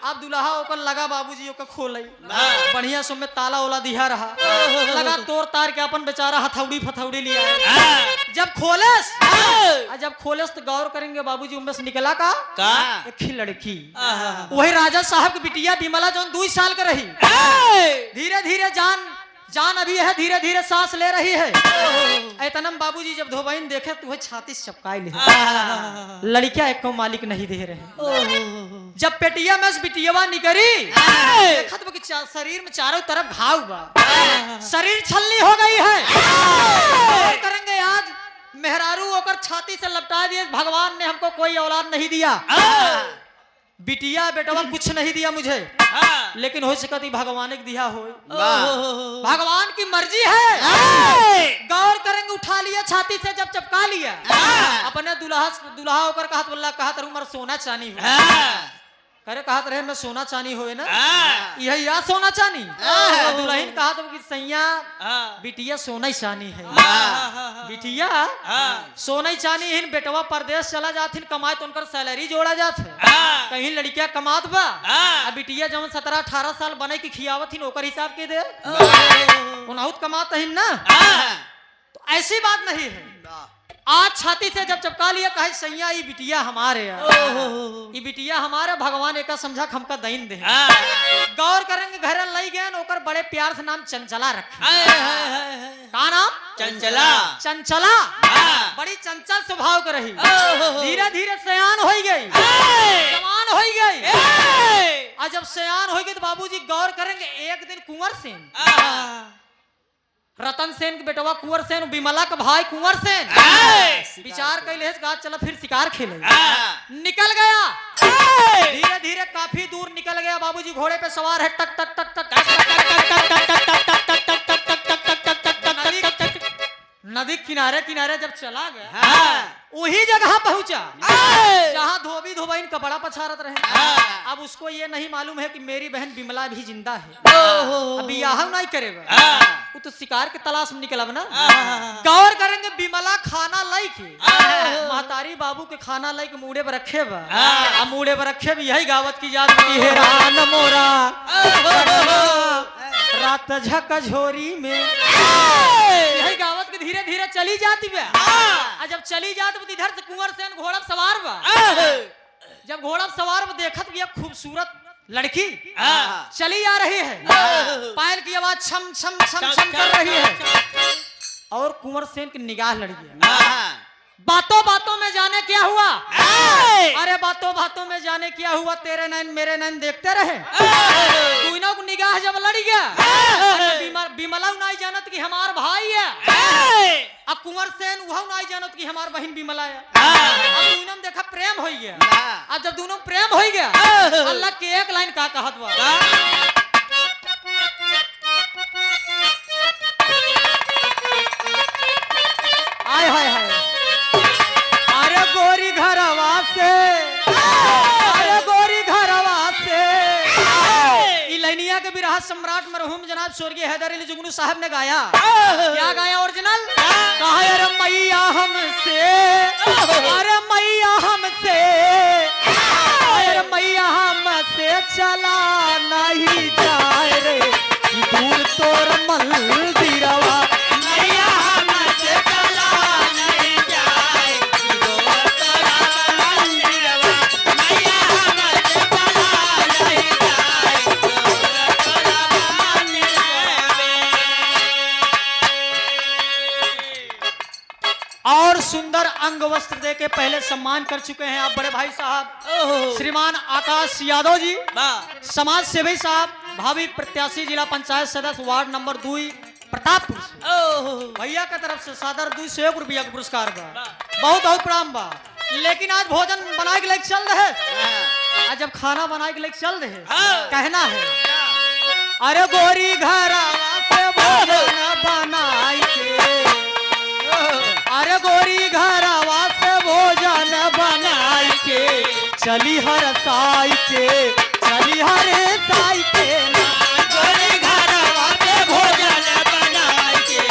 अब दुल्हा ओकर लगा बाबूजी ओकर खोलई, बढ़िया सो में ताला ओला दिया रहा, लगा तोड़ तार के अपन बेचारा हथौड़ी लिया। जब खोलेस तो गौर करेंगे बाबूजी, उनमें से निकला का एक ही लड़की, वही राजा साहब की बिटिया बिमला जो 2 साल के रही, धीरे धीरे जान अभी है, धीरे धीरे सांस ले रही है। ऐतनम बाबूजी जब धोबाइन देखे तो वह छाती चपकाई ले, लड़कियां एक को मालिक नहीं दे रहे। जब पेटिया में बिटियावा निकली, देखत बा कि शरीर में चारों तरफ घाव बा, शरीर छलनी हो गई है। करेंगे आज मेहरारू होकर छाती से लपटा दिए, भगवान ने हमको कोई औलाद नहीं दिया, बिटिया बेटवा कुछ नहीं दिया मुझे, लेकिन हो सकता भगवान ने दिया हो, भगवान की मर्जी है। गौर करेंगे, उठा लिया छाती से, जब चपका लिया अपने दुल्हा होकर कहत रहूं मर सोना चांदी हो, करे कहत रहे मैं सोना चांदी होए ना, यही या सोना चांदी। दुल्हन कहत कि सैया बिटिया सोना चांदी है, बिटिया सोना चांदी हिन, बेटवा परदेश चला जाथिन कमाए तो उनकर सैलरी जोड़ा जात है, कहीं लड़कियां कमात बा, बिटिया जब 17-18 साल बने की खियावत हिन ओकर हिसाब के दे उनहुत कमात हिन ना, तो ऐसी बात नहीं है। आज छाती से जब चपका लिया, कहे सैया ये बिटिया हमारे, ये बिटिया हमारे, भगवान एक समझा हमका दईन दे। गौर करेंगे घर लई गए, ओकर बड़े प्यार से नाम चंचला रखे। का नाम? चंचला बड़ी चंचल स्वभाव के रही, धीरे धीरे सयान हो गई, जवान हो गई। और जब सयान हो गई तो बाबूजी गौर करेंगे, एक दिन कुंवर सेन, रतन सेन के बेटवा कुंवर सेन, बिमला का भाई कुंवर सेन विचार कैले चला फिर शिकार खेले, निकल गया, धीरे धीरे काफी दूर निकल गया। बाबूजी घोड़े पे सवार है, टक टक टक टक नदी किनारे किनारे जब चला गया, वही जगह पहुंचा जहां धोबाइन कपड़ा पछारत रहे। अब उसको ये नहीं मालूम है कि मेरी बहन बिमला भी जिंदा है, अभी यह नहीं करेगा, वो तो शिकार के तलाश में निकलब ना। गौर करेंगे, बिमला खाना लाई के महतारी बाबू के खाना लाई के मूड़े पर रखे बा, मूड़े पर रखे भी यही गावत की याद है, रान मोरा रात झकझोरी में, यही गावत के धीरे धीरे चली जाती बा। जब चली जाती तो इधर से कुंवर सेन घोड़ा सवार बा, जब घोड़ा सवार देखत भी खूबसूरत लड़की चली आ रही है, पायल की आवाज छम छम छम छम कर रही है, और कुंवर सेन की निगाह लड़ गया। बातों बातों में जाने क्या हुआ, अरे बातों बातों में जाने क्या हुआ, तेरे नैन मेरे नैन देखते रहे, दोनों को निगाह जब लड़ गया, बिमला नहीं जानत कि हमार भाई है, अब कुंवर सेन वह नहीं जानत कि हमार बहन बिमला है। अब दोनों देखा प्रेम हो गया, अब जब दोनों प्रेम हो गया, अल्लाह की एक लाइन का कहत बा, आय हाय हाय, अरे गोरी घरवा से, अरे गोरी घरवा से, ई लैनिया के बिरहा सम्राट मरहूम जनाब स्वर्गीय हैदर अली जुगनू साहब ने गाया। क्या गाया ओरिजिनल? कहा अरे मैया हमसे, अरे मैया हमसे, अरे मैया हमसे चला नहीं जाए रे, दूर तोर मंदिरवा, मैया हमसे चला नहीं जाए, दूर तोर मंदिरवा, मैया हमसे चला नहीं जाए, दूर तोर मंदिरवा। और सुंदर अंग वस्त्र दे के पहले सम्मान कर चुके हैं आप बड़े भाई साहब श्रीमान आकाश यादव जी, समाज सेवी साहब, भावी प्रत्याशी जिला पंचायत सदस्य वार्ड नंबर 2 प्रतापपुर से, भैया की तरफ से सादर 201 रुपया का पुरस्कार बा, बहुत बहुत प्रणाम बा। लेकिन आज भोजन बनाए के लेके चल रहे, आज जब खाना बनाए के लेके चल रहे, कहना है अरे गोरी घरवा से भोजन बनाए के, अरे गोरी घरवा से भोजन बनाए के, चली हर साई के, चली हर साई के, गोरी घरवा से भोजन बनाए के,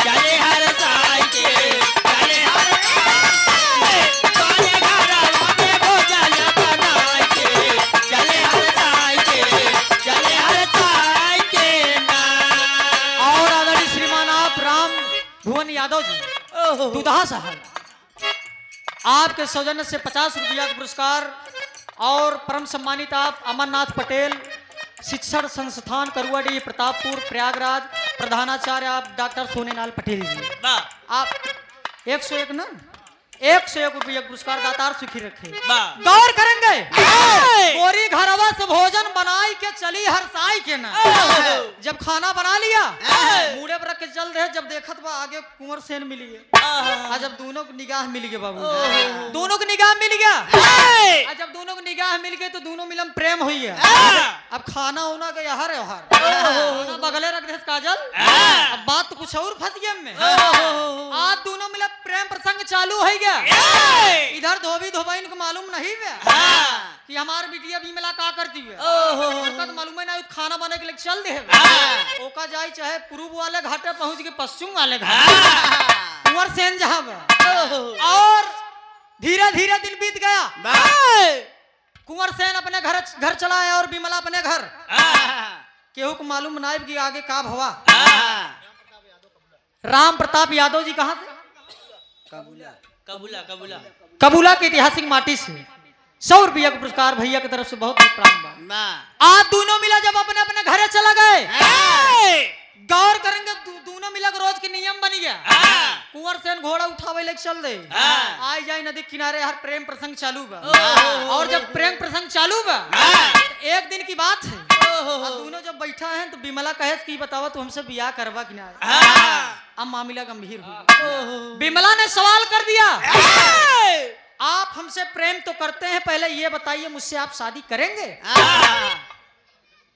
चली हर साई के, चली हर गोरी घरवा से भोजन बनाए के, चली हर साई के, चली हर साई के ना। और आदरणीय श्रीमान आप राम भुवन यादव जी दुधा साहब, आपके सौजन्य से 50 रुपया का पुरस्कार, और परम सम्मानित आप अमरनाथ पटेल शिक्षण संस्थान करुआडी प्रतापपुर प्रयागराज, प्रधानाचार्य आप डॉक्टर सोनेलाल पटेल जी, आप 101 ना 101 रुपया पुरस्कार दातार सुखी रखे। गौर करेंगे गोरी घरवा से भोजन बनाई के चली हर साई के ना, जब खाना बना लिया मुड़े पर रख के चल रहे, जब देखत बा आगे कुंवर सेन मिली है, जब दोनों को निगाह मिल गया बाबू, दोनों को निगाह मिल गया, जब दोनों को निगाह मिल गई तो दोनों मिलन प्रेम हुई है। अब खाना होना गया हर खाना बगले रख दे काजल, अब बात तो कुछ और फंस गया में, आज दोनों मिला प्रेम प्रसंग चालू हो गया, इधर धोबी धोबाइन को मालूम नहीं है कि हमार बिटिया भी मिला का करती है, तो मालूम है ना खाना बने के लिए चल दे, ओका जाए चाहे पूर्व वाले घाटे पहुंच के पश्चिम वाले घाटे, कुंवर सेन जहां, और धीरे धीरे दिन बीत गया, कुंवर सेन अपने घर चला आया और बिमला अपने घर, केहू को मालूम नहीं कि आगे का भवा। राम प्रताप यादव जी कहां से? कबूला के ऐतिहासिक माटी से 100 रुपया का पुरस्कार भैया की तरफ से बहुत बहुत प्रणाम। आज दोनों मिला जब अपने अपने घरे चला गए, गौर करेंगे दोनों मिला रोज के नियम बन गया, कुंवर सेन घोड़ा उठावे लेके चल दे, आई जाए नदी किनारे हर प्रेम प्रसंग चालू बा, और जब प्रेम प्रसंग चालू बा एक दिन की बात है, दोनों जब बैठा है तो बिमला कहे कि बतावा तू हमसे बियाह करवा कि ना, अब मामला गंभीर हो, बिमला ने सवाल कर दिया आप हमसे प्रेम तो करते हैं, पहले ये बताइए मुझसे आप शादी करेंगे?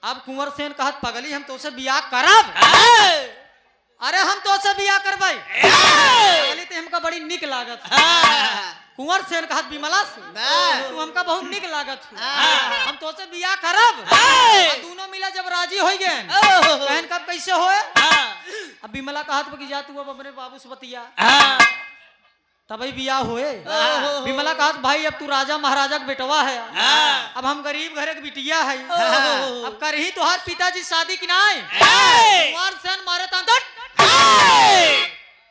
अब कुंवर सेन कहा पगली हम तो उसे बियाह करब, अरे हम तो उसे बियाह करवाई, पगली तो हमका बड़ी निक लागत, कुंवर सेन कहा बिमला से तू हमका बहुत निक लागत, हम तो उसे बियाह करब, दोनों मिला जब राजी हो गए, बहन कब कैसे होए, अब बिमला कहा कि जा तू अब अपने बाबू से बतिया, तभी बियाह हुए, बिमला कहा भाई अब तू राजा महाराजा का बेटवा है, अब हम गरीब घरे के बिटिया है, अब कर ही तुहार पिताजी शादी की नाय, कुंवर सेन मारे तांदट,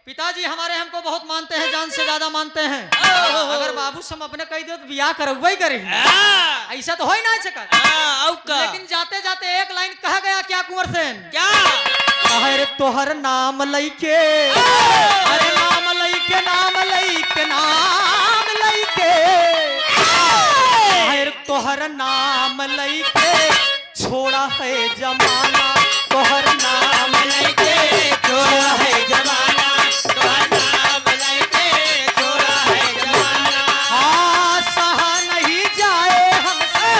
पिताजी हमारे हमको बहुत मानते हैं, जान से ज्यादा मानते हैं, अगर बाबू से हम अपने कह दो तो बियाह करवाई करे, ऐसा तो हो ही नहीं सका, लेकिन जाते जाते एक लाइन कहा गया क्या कुंवर सेन, क्या अरे तोहर नाम लइके, अरे नाम लइके नाम लइके नाम तोहर नाम लइके छोड़ा है जमाना, तोहर नाम लइके छोड़ा है जमाना, तोहर नाम लइके छोड़ा है जमाना। हाँ सहा नहीं जाए हमसे,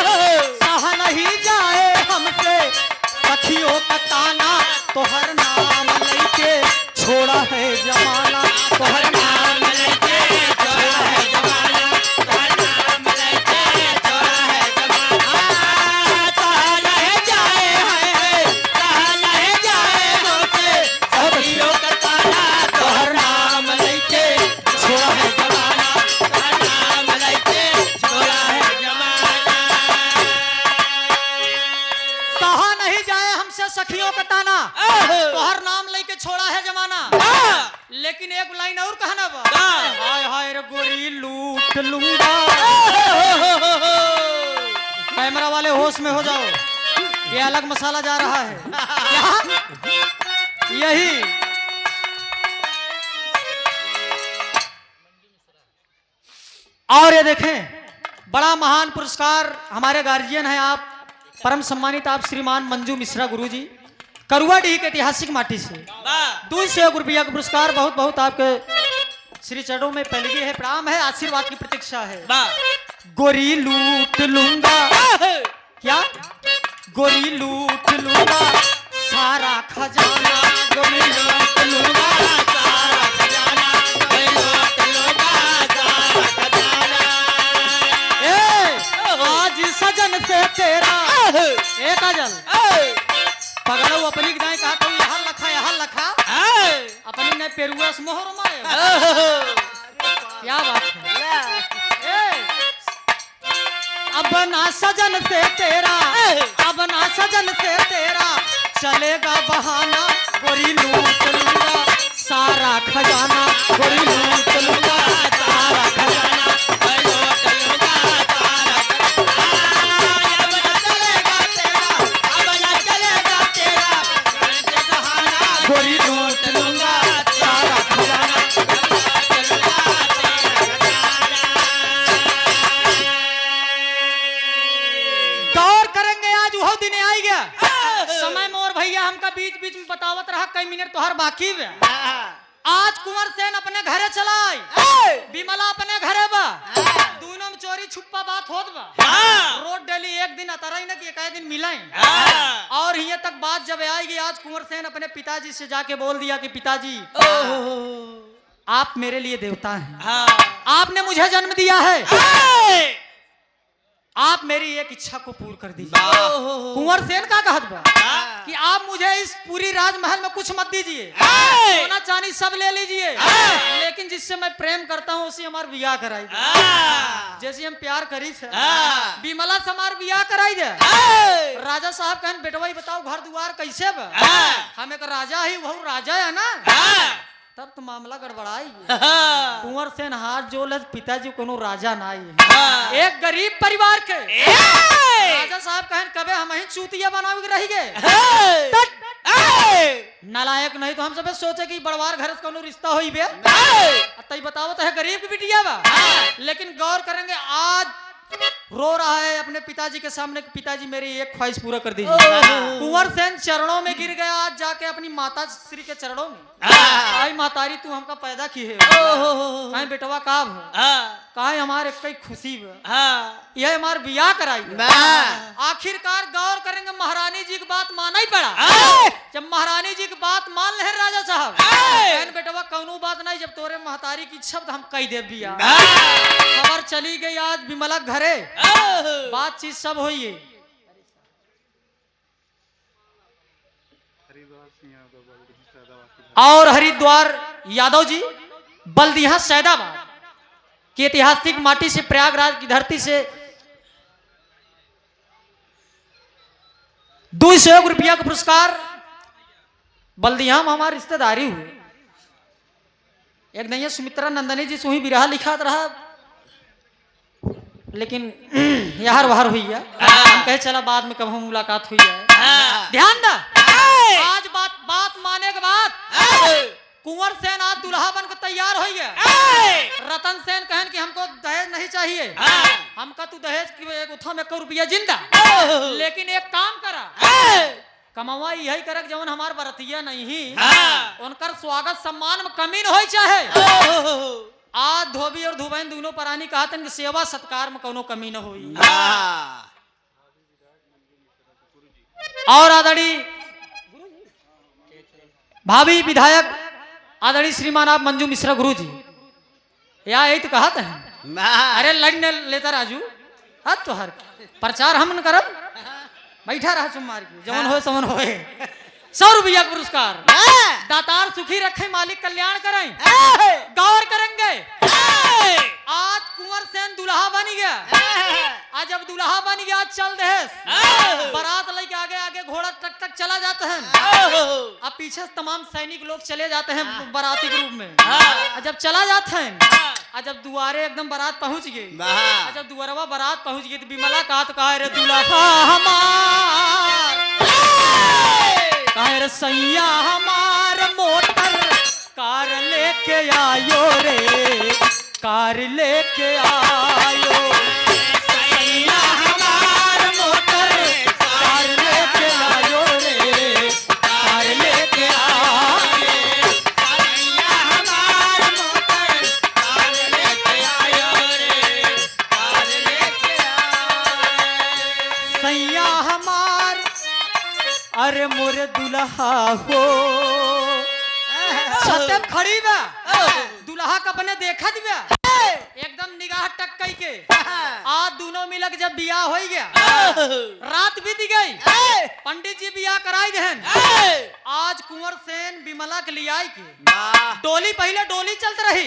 सहा नहीं जाए हमसे सखियों का ताना, तोहर नाम लइके छोड़ा है जमाना, तोहर नाम लइके छोड़ा है जमाना, तोहर नाम लइके छोड़ा है जमाना। सहा नहीं जाए सहा नहीं जाए हमसे सखियों का ताना, तोहर नाम लइके छोड़ा है जमाना, तोहर नाम लइके छोड़ा है जमाना। सहा नहीं जाए हमसे सखियों का ताना, तोहर नाम लेके छोड़ा है जमाना। लेकिन एक लाइन और कहना बा, हाय हाय रे गोरी लूट लूंगा। कैमरा वाले होश में हो जाओ, ये अलग मसाला जा रहा है। यहाँ यही और ये देखें, बड़ा महान पुरस्कार हमारे गार्जियन हैं आप, परम सम्मानित आप श्रीमान मंजू मिश्रा गुरुजी, करुआडीह के ऐतिहासिक माटी से 200 रुपया का पुरस्कार। बहुत बहुत आपके श्री चरणों में पैलगी है, प्रणाम है, आशीर्वाद की प्रतीक्षा है। गोरी लूट लूंगा, क्या गोरी लूट लूंगा सारा खजाना, गोरी लूट लूंगा सारा खजाना, लूट लूंगा सारा खजाना। आज सजन से तेरा एक अजल पगड़ो अपनी दाएं कहा तो यहाँ लखा अपनी ने पेरुआ से मोहर मारे। क्या बात है। अब ना सजन से तेरा, अब ना सजन से तेरा चलेगा बहाना, गोरी लूट लूंगा सारा खजाना, गोरी लूट लूंगा सारा खजाना, लूट लूंगा सारा खजाना। अब न चलेगा तेरा, अब न चलेगा तेरा बहाना, गोरी लूट लूंगा सारा खजाना। गौर करेंगे आज वो दिन आई गया समय मोर भैया हमका बीच बीच में बतावत रहा कई मिनट तो हर बाकी बा। आज कुंवर सेन अपने घरे चलाई, विमला अपने घरे बा, दोनों में चोरी छुपा बात होत बा। रोड डेली एक दिन अतरा ही ना कि एक दिन मिलाई। और यहाँ तक बात जब आएगी, आज कुंवर सेन अपने पिताजी से जाके बोल दिया कि पिताजी आप मेरे लिए देवता हैं, आपने मुझे जन्म दिया है, आप मेरी एक इच्छा को पूर्ण कर दीजिए। कुंवर सेन का कहत बा कि आप मुझे इस पूरी राजमहल में कुछ मत दीजिए, सोना चांदी सब ले लीजिए, लेकिन जिससे मैं प्रेम करता हूँ उसी हमार बियाह कराई दे। जैसे हम प्यार करी थे विमला से हमार बियाह कराई दे। राजा साहब कहन बेटवा बताओ घर द्वार कैसे बा, हम एक राजा ही वह राजा है ना, तब तो मामला गड़बड़ाई। कुंवर सेन हाथ जोड़ पिताजी कोनो राजा ना आई, एक गरीब परिवार के राजा साहब कहन कबे हम ही चूतिया बनावे के रही गए। नालायक नहीं तो हम सब सोचे कि बड़वार घर से कोनो रिश्ता होई बे, तई बताओ तो है गरीब की बिटिया बा। लेकिन गौर करेंगे आज रो रहा है अपने पिताजी के सामने कि पिताजी मेरी एक ख्वाहिश पूरा कर दीजिए। कुंवर सेन चरणों में गिर गया आज जाके अपनी माता श्री के चरणों में। आई मातारी तू हमका पैदा की है, कहीं बेटवा का कहीं हमारे कई खुशी यह हमारे बियाह कराई। आखिरकार गौर करेंगे महारानी जी की बात माना ही पड़ा। जब महारानी जी की बात मान ले राजा साहब बेटवा कौनो बात नहीं, जब तोरे महतारी की इच्छा हम कही दे बिया। खबर चली गई आज विमला घरे, बातचीत सब हुई है। और हरिद्वार यादव जी बल्दिया सैदाबाद की ऐतिहासिक माटी से, प्रयागराज की धरती से 200 रुपया का पुरस्कार। बल्दिया में हमारी रिश्तेदारी हुई। एक नहीं सुमित्रा नंदनी जी से ही विरह लिखा रहा, लेकिन यार बाहर हुई है। हम कहे चला बाद में कब हम मुलाकात हुई है। ध्यान दा आज बात माने के बाद कुंवर सेन आज दुल्हा बन के तैयार हो गया। रतन सेन कहन कि हमको दहेज नहीं चाहिए, हमका तू दहेज की एक उठा में 1 रुपया जिंदा, लेकिन एक काम करा, कमावा यही करक जवन हमार बरतिया नहीं ही, उनकर स्वागत सम्मान में कमी न होई चाहे। आज धोबी और धुबैन दोनों प्राणी कहतन कि सेवा सत्कार में कोनो कमी न होई। और आदरणीय भावी विधायक आदरणीय श्रीमान आप मंजू मिश्रा गुरु जी, या यही तो कहते हैं। अरे लड़ने लेता राजू, हद तो हर प्रचार हम न करब, बैठा रहा चुम मार के, जवन होए समन होए। 100 रुपया पुरस्कार, दातार सुखी रखे मालिक कल्याण करें, गौर करेंगे। आज कुंवर सेन दुल्हा बन गया, आज जब दुल्हा बन गया चल दहेज, बारात लेके आगे आगे घोड़ा टक टक चला जाता है, अब पीछे से तमाम सैनिक लोग चले जाते हैं बाराती ग्रुप में। जब चला जाते हैं, जब दुआरे एकदम बारात पहुंच गई, जब दुआरवा बारात पहुंच गई तो बिमला कहा रे दुल्हा हमार, कहे रे सैया हमार मोटर कार लेके आयो रे, कार लेके आयो, सैया हमार मोटर कार लेके आयो रे, कार लेके आयो, सैया हमार मोटर कार लेके आयो रे, कार लेके आयो, सैया हमार अरे मोरे दुल्हा हो। सत्यम खड़ी बा, दुल्हा का अपने देखा दिया, एकदम निगाह टक्कई के। आज दोनों मिलक जब बियाह हो गया, रात बीत गई, पंडित जी बियाह कराई देहन। आज कुंवर सेन बिमला के लिए आई के डोली, पहले डोली चलत रही,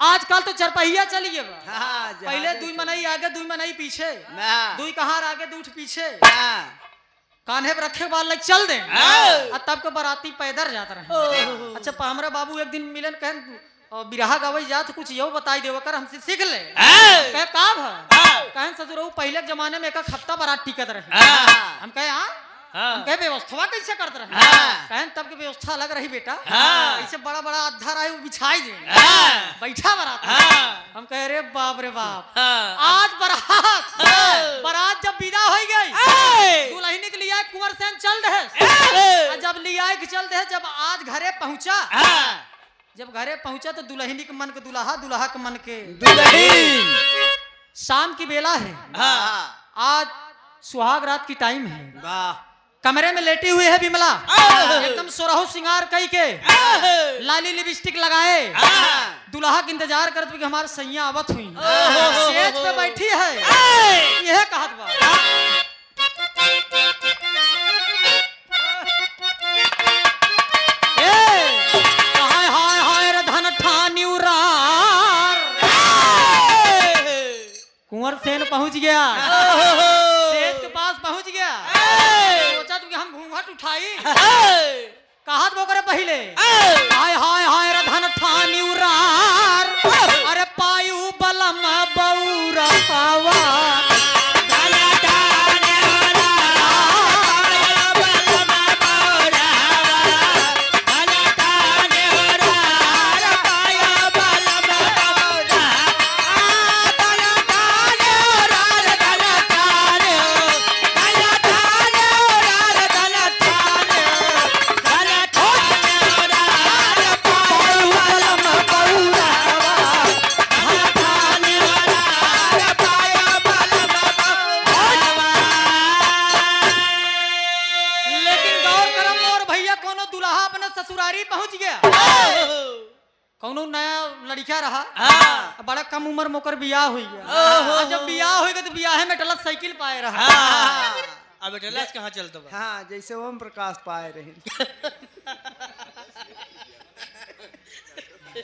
आजकल तो चरपहिया चली गए। पहले 2 मनई आगे 2 मनई पीछे, 2 कहार आगे 2 पीछे, कान्हे पर रखे बाल लग चल दे, तब के बराती पैदल जाता रहे। अच्छा हमारे बाबू एक दिन मिलन कहन बिरहा गावई जात, कुछ यो बताई देव कर हमसे सीख ले। कहे का कहन ससुर पहले के जमाने में 1 हफ्ता बारात टिकत रहे। हम कहे हम कहे व्यवस्था कैसे करते रहे, कहन तब के व्यवस्था अलग रही बेटा, ऐसे बड़ा बड़ा अद्धा रहे बिछाई दे, बैठा बारात। हम कहे रे बाप रे बाप, आज बारात जब विदा हो गई, दुल्हनी के लिए कुंवर सेन चल रहे, जब लिया के चल रहे, जब आज घरे पहुंचा, जब घरे पहुंचा तो दुल्हनी के मन के दुल्हा, दुल्हा के मन के दुल्हन। शाम की बेला है, आज सुहाग रात की टाइम है, कमरे में लेटी हुई है बिमला, एकदम सोरहो श्रृंगार कई के, लाली लिपस्टिक लगाए, दुल्हा का इंतजार करते कि हमारे सैया आवत हुई, स्टेज पे बैठी है, यह कहत बा हाय हाय हाय रे धन ठानी उरार। कुंवर सेन पहुंच गया, स्टेज के पास पहुंच गया, सोचा तू कि हम घूंघट उठाई, कहत वो करे पहले हाय हाय हाय रे धन ठानी उरार, अरे पायु बलम बौरा पावा, ससुरारी पहुंच गया, कौनो नया लड़का रहा, बड़ा कम उम्र मोकर बियाह हुई गया, जब बियाह हो गया तो बियाह में टलत साइकिल पाए रहा, अब टलस कहाँ चलता बा? हाँ जैसे ओम प्रकाश पाए रहे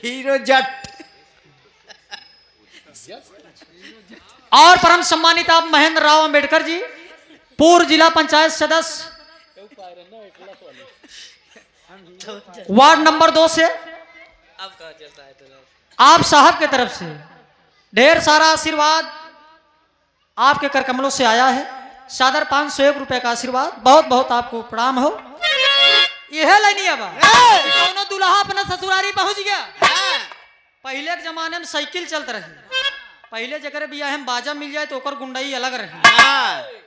हीरो जट। और परम सम्मानित आप महेंद्र राव अंबेडकर जी, पूर्व जिला पंचायत सदस्य वार्ड नंबर 2 से, अब कहाँ चलता है टलस? आप साहब के तरफ से ढेर सारा आशीर्वाद आपके कर कमलों से आया है, सादर 501 रुपए का आशीर्वाद, बहुत बहुत आपको प्रणाम हो। यह लेनी अब कौनो दुल्हा अपना ससुरारी पहुंच गया, पहले के जमाने में साइकिल चलत रही। पहले जगह बिया हम बाजा मिल जाए तो ओकर गुंडाई अलग रही। हाँ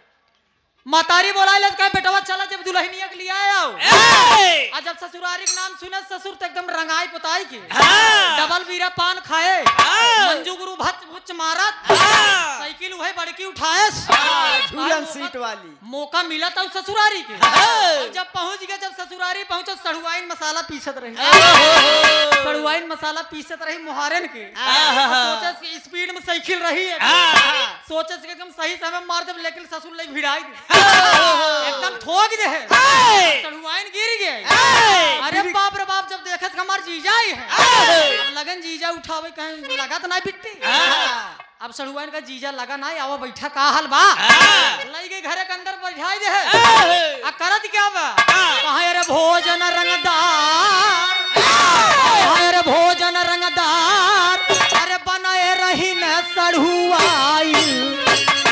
मातारी बोलाए ले कहे बेटवा चला जब दुल्हनिया के लिए आओ। ए! आज जब ससुरारी के नाम सुने ससुर तो एकदम रंगाई पुताई के हाँ। डबल बीरा पान खाए हाँ। मंजू गुरु भच भुच मारत हाँ। साइकिल वही बड़की उठाए झूलन सीट वाली। मौका मिला था उस ससुरारी के। हाँ। और जब पहुंच गए जब ससुरारी पहुंचे सड़ुआइन मसाला पीसत रही। ओहो। सड़ुआइन मसाला पीसत रही मुहारन के। आहा। सोचे कि स्पीड में साइकिल रही है हाँ। सोचे कि एकदम सही समय मार दे लेकिन ससुर ले भिड़ाई दे। ओहो। एकदम ठोक दे है ए! सड़ुआइन गिर गए। ए! अरे बाप रे बाप जब देखे तो हमार जीजा ही है। ए! अब लगन जीजा उठावे कहीं लगा तो नहीं बिट्टी। हाँ। अब सड़ुआइन का जीजा लगा नहीं आवा बैठा का हाल बा। हाँ। लई गई घरे के अंदर बैठाई दे है। ए! आ करत क्या बा हाँ। कहा अरे भोजन रंगदार कहा अरे भोजन रंगदार अरे बनाए रही न सड़ुआई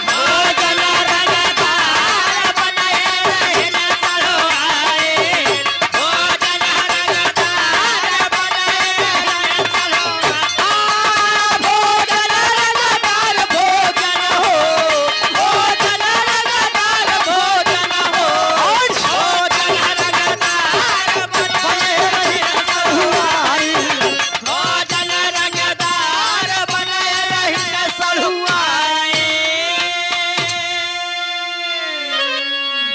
भोजन रंगदार बनाए रही न सड़ुआई। भोजन रंगदार बनाए रही न सड़ुआई। भोजन रंगदार भोजन हो। भोजन रंगदार भोजन हो। भोजन रंगदार बनाए रही न सड़ुआई। भोजन रंगदार बनाए रही न सड़ुआई।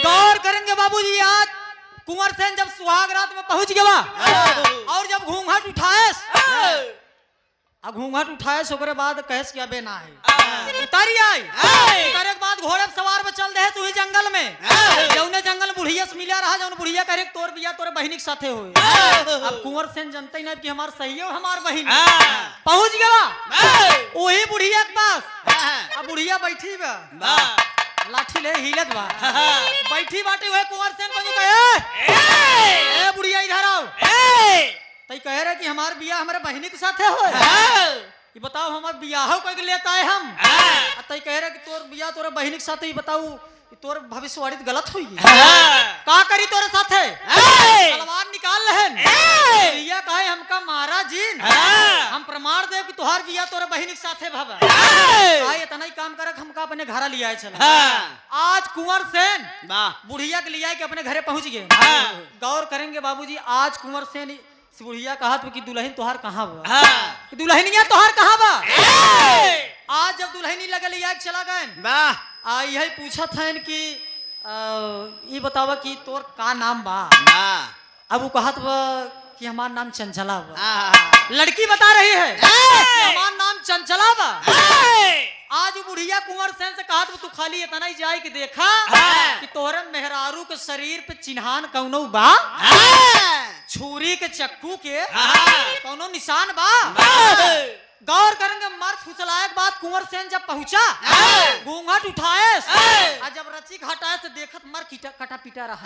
गौर करेंगे बाबूजी आज कुंवर सेन जब सुहाग रात में पहुंच गया और जब घूंघट उठाए अब घूंघट उठाए ओकरे बाद कहेस क्या बेना है उतारी आई उतारे के बाद घोड़े पे सवार में चल दे तू ही जंगल में जौने जंगल बुढ़िया से मिला रहा जौन बुढ़िया करे तोर बिया तोरे बहिनी के साथे होए। अब कुंवर सेन जानते ही नहीं कि हमार सही हो हमार बहिन पहुंच गया वही बुढ़िया के पास। अब बुढ़िया बैठी बा लाठी ले हिलत बा बैठी बाटे हुए कुंवर सेन बजू कहे ए बुढ़िया इधर आओ तई कह रहे कि हमार बिया हमारे बहिनी के साथे हो। ये बताओ हमार बियाह कोई लेता है हम तई कह रहे कि तोर बिया तोरे बहिनी के साथे। ये बताऊ तोर भविष्यवाणी गलत हुई का करी तोरे साथे तलवार निकाल लहन बिया कहे हमका मारा जीन हम प्रमाण दे कि तुहार बिया तोरे बहिनी के साथे भवा कहे इतना ही काम करक हमका अपने घर लिया है चला। आज कुंवर सेन बुढ़िया के लिया के अपने घरे पहुंच गए। गौर करेंगे बाबूजी आज कुंवर सेन बुढ़िया कहा कि दुल्हन तुहार कहाँ बा दुल्हनिया तुहार कहाँ बा। आज जब दुल्हनी लगे लिया के चला गए यही पूछा था कि ये बतावा कि तोर का नाम बा। अब वो कहत बा कि हमार नाम चंचला बा। लड़की बता रही है हमार नाम चंचला बा। आज बुढ़िया कुंवर सेन से कहा तू खाली इतना ही जाए कि देखा कि तोहरे मेहरारू के शरीर पे चिन्हान कौनो बा छुरी के चक्कू के कौनो निशान बा। गौर करेंगे मर्द फुसलाए के बाद कुंवर सेन जब पहुंचा घूंघट उठाए और जब रची हटाए तो देखत मर कटा पीटा रहा।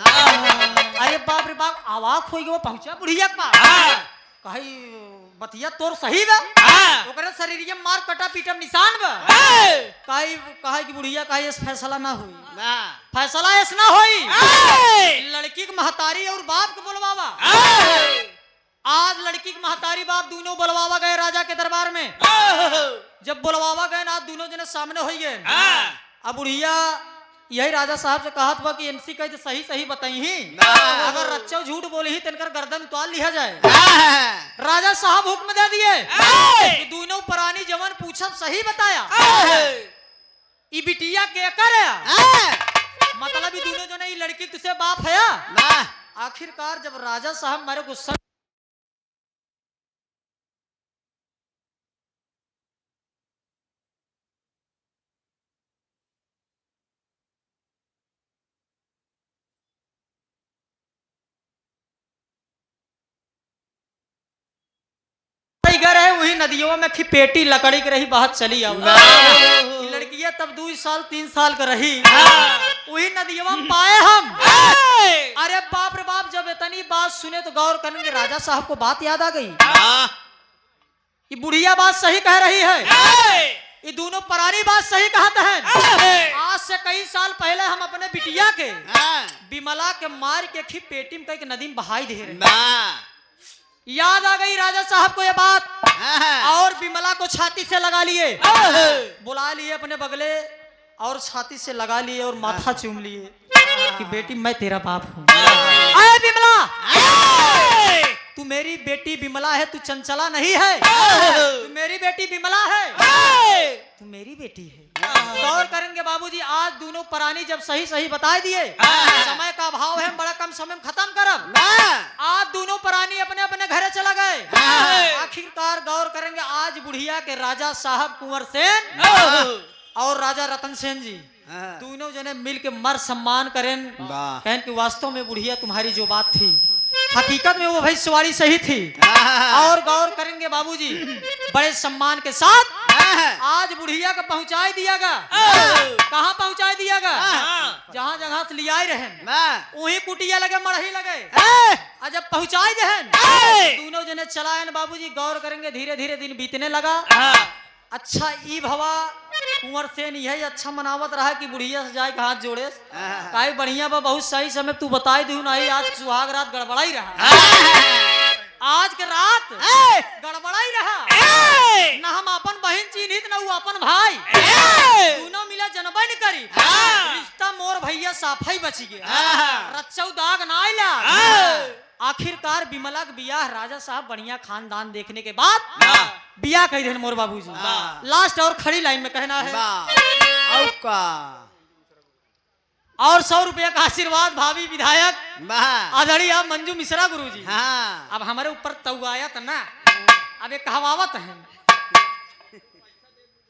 अरे बाप रे बाप आवाज हो गई पहुंचा बुढ़िया के पास कही बतिया तोर सही बा ओकरे शरीर मार कटा पीटा निशान बा कहे कि बुढ़िया कहे इस फैसला ना हुई फैसला ऐसा ना हुई लड़की के महतारी और बाप के बोलवावा। आज लड़की के महतारी बाप दोनों बुलवावा गए राजा के दरबार में। जब बुलवावा गए ना दोनों जने सामने हो गए। अब बुढ़िया यही राजा साहब से कहत बा कि इनसी कहे सही सही बताई ही अगर रच्चो झूठ बोली ही तिनकर गर्दन उतार लिया जाए। राजा साहब हुक्म दे दिए कि दोनों प्राणी जवन पूछब सही बताया ई बिटिया के कर मतलब ये दोनों जने ई लड़की तुझसे बाप है। आखिरकार जब राजा साहब मारे गुस्सा वही नदियों में पेटी लकड़ी की रही बात चली आओ लड़कियां तब 2 साल 3 साल का रही वही नदियों में पाए हम। अरे बाप रे बाप जब इतनी बात सुने तो गौर करेंगे राजा साहब को बात याद आ गई। ये बुढ़िया बात सही कह रही है ये दोनों परारी बात सही कहते हैं। आज से कई साल पहले हम अपने बिटिया के बिमला के मार के खी पेटी में कई नदी में बहाई दे रहे। याद आ गई राजा साहब को ये बात बिमला को छाती से लगा लिए, बुला लिए अपने बगले और छाती से लगा लिए और माथा चूम लिए कि बेटी मैं तेरा बाप हूँ। अरे बिमला, तू मेरी बेटी बिमला है, तू चंचला नहीं है, तू मेरी बेटी बिमला है, तू मेरी बेटी है। गौर करेंगे बाबूजी, आज दोनों प्राणी जब सही सही बता दिए, समय का अभाव है, बड़ा कम समय में खत्म करब। आज दोनों प्राणी अपने अपने घरे चला गए। आखिरकार गौर करेंगे, आज बुढ़िया के राजा साहब कुंवर सेन और राजा रतन सेन जी दोनों जने मिल के मर सम्मान करें, कहन कि वास्तव में बुढ़िया तुम्हारी जो बात थी हकीकत में वो भविष्यवाणी सही थी। और गौर करेंगे बाबूजी, बड़े सम्मान के साथ आज बुढ़िया को पहुंचाई दियागा। कहाँ पहुंचाई दियागा? जहाँ जगह से लिया रहे वही कुटिया लगे, मड़ही लगे, और जब पहुंचाई जहन दोनों जने चलायन बाबूजी। गौर करेंगे, धीरे धीरे दिन बीतने लगा। अच्छा ई भवा कुंवर सेन यही अच्छा मनावत रहा कि बुढ़िया से जाए हाथ जोड़े, काहे बढ़िया बा, बहुत सही समय तू बताई दू नहीं, आज सुहाग रात गड़बड़ाई रहा, आज के रात गड़बड़ाई रहा, ना हम अपन बहन चिन्हित ना वो अपन भाई, दोनों मिला जनबा नहीं करी, रिश्ता मोर भैया साफाई बची गया, रच्चौ दाग ना आइला। आखिरकार बिमला के बियाह राजा साहब बढ़िया खानदान देखने के बाद बियाह कही देन मोर बाबूजी। लास्ट और खड़ी लाइन में कहना है और 100 रुपया का आशीर्वाद भाभी विधायक आदरणीय मंजू मिश्रा गुरुजी। अब हमारे ऊपर तउआयत ना, अब एक कहावत है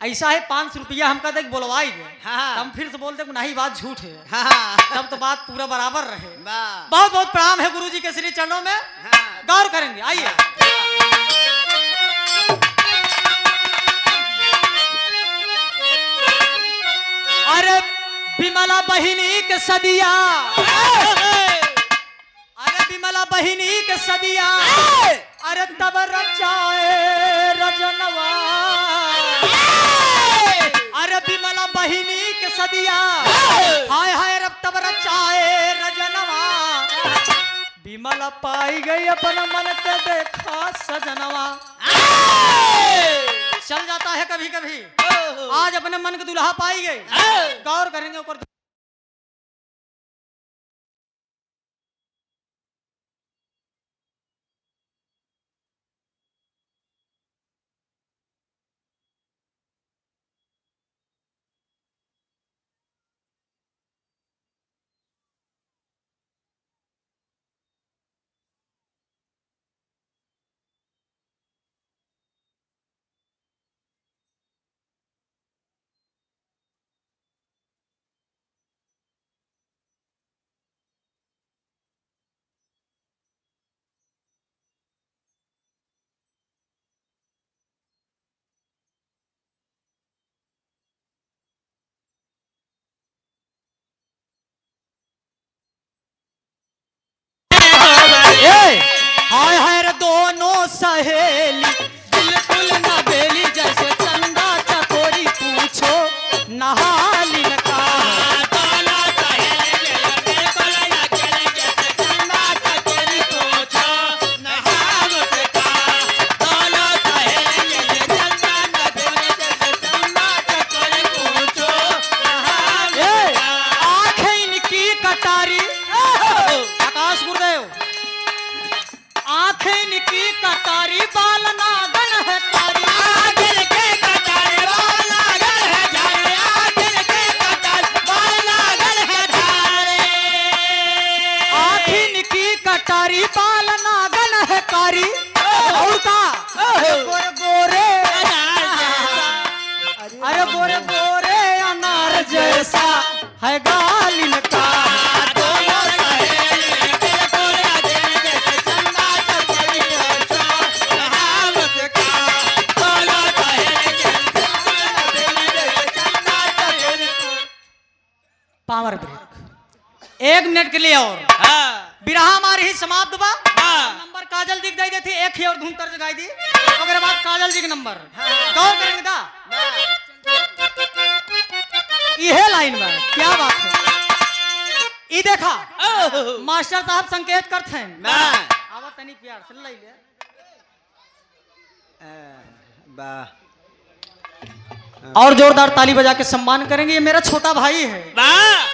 ऐसा है, 500 रुपया हमका देख बोलवाई दे, हम फिर से बोलते नहीं बात झूठ है, तब तो बात पूरा बराबर रहे। बहुत बहुत प्रणाम है गुरुजी के श्री चरणों में। गौर करेंगे, आइए। अरे बिमला बहिनी के सदिया, अरे बिमला बहिनी के सदिया, अरे तब रचाए रजनवा, अरे बिमला बहिनी के सदिया, हाय हाय रब तब रचाए रजनवा, बिमला पाई गई अपन मन के देखा सजनवा। चल जाता है कभी कभी, आज अपने मन के दुल्हा पाई गई। गौर करेंगे ऊपर हाय हाय रे दोनों सहेली बिल्कुल न बेली, जैसे चंदा चकोरी पूछो नहाली न का। आंखें इनकी कटारी, आकाश गुरुदेव, आंखें इनकी कटारी, बाल नागन है कारी, आंखें के कटारी बाल नागन है झारे, आंखें के कटारी बाल नागन है झारे, आंखें इनकी कटारी बाल नागन है कारी, और का गोरे गोरे, अरे गोरे गोरे अनार जैसा है गाल इनका। पावर ब्रेक 1 मिनट के लिए और बिरहा हमारी ही समाप्त बा। नंबर काजल जी दे थे, एक ही और धुन तर्ज गाई दी, ओकरे बाद काजल जी के नंबर गौर करेंगे दा। यह लाइन में क्या बात है, ये देखा मास्टर साहब संकेत करते हैं, आवाज तनी प्यार से ले ले, वाह और जोरदार ताली बजा के सम्मान करेंगे। ये मेरा छोटा भाई है वाह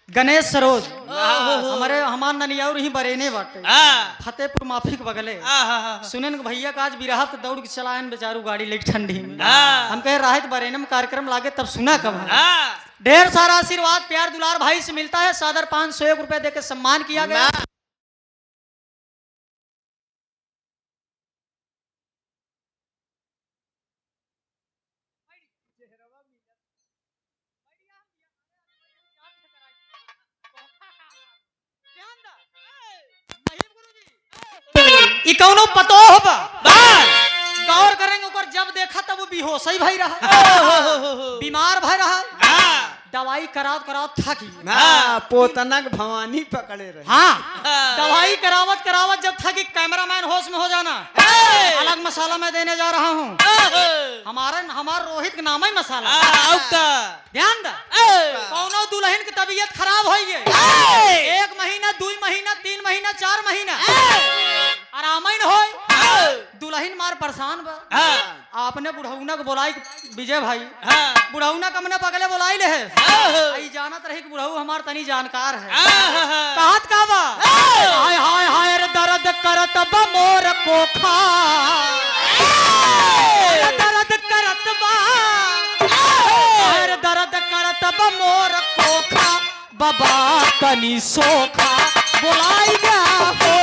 गणेश सरोज, हमार ननियाउर ही बरेने बाटे, हाँ फतेहपुर माफिक बगले। हाँ सुने न भैया का आज बिरहा तो दौड़ के चलायन बेचारू गाड़ी लेके ठंडी में। हाँ। हम कहे राहत बरेने में कार्यक्रम लागे तब सुना कब है। हाँ ढेर सारा आशीर्वाद प्यार दुलार भाई से मिलता है। सादर 501 रुपए देके सम्मान किया गया। ई कौनो पतो होबा गौर करेंगे ऊपर, जब देखा तब वो बेहोश ही भाई रहा, बीमार भाई रहा, दवाई करावत करावत थकी। हाँ पोतनक भवानी पकड़े रहे। हाँ दवाई करावत करावत जब थकी, कैमरामैन होश में हो जाना, अलग मसाला मैं देने जा रहा हूँ। हमारा रोहित के नाम ही मसाला। ध्यान दा, कौनो दुल्हन की तबीयत खराब हो गई, 1 महीना 2 महीना 3 महीना 4 महीना आराम ही न हो, दुल्हन मार परेशान बा। आपने बुढ़ौना को बोलाई, विजय भाई बुढ़ौना का मने पगले बोलाई ले है, आई जानत रही कि बुढ़ऊ हमार तनी जानकार है। कहत का बा, हाय हाय हाय रे दर्द करत बा मोर कोखा, दर्द करत बा, हाय रे दर्द करत बा मोर कोखा, बाबा तनी सोखा बोलाई गया हो।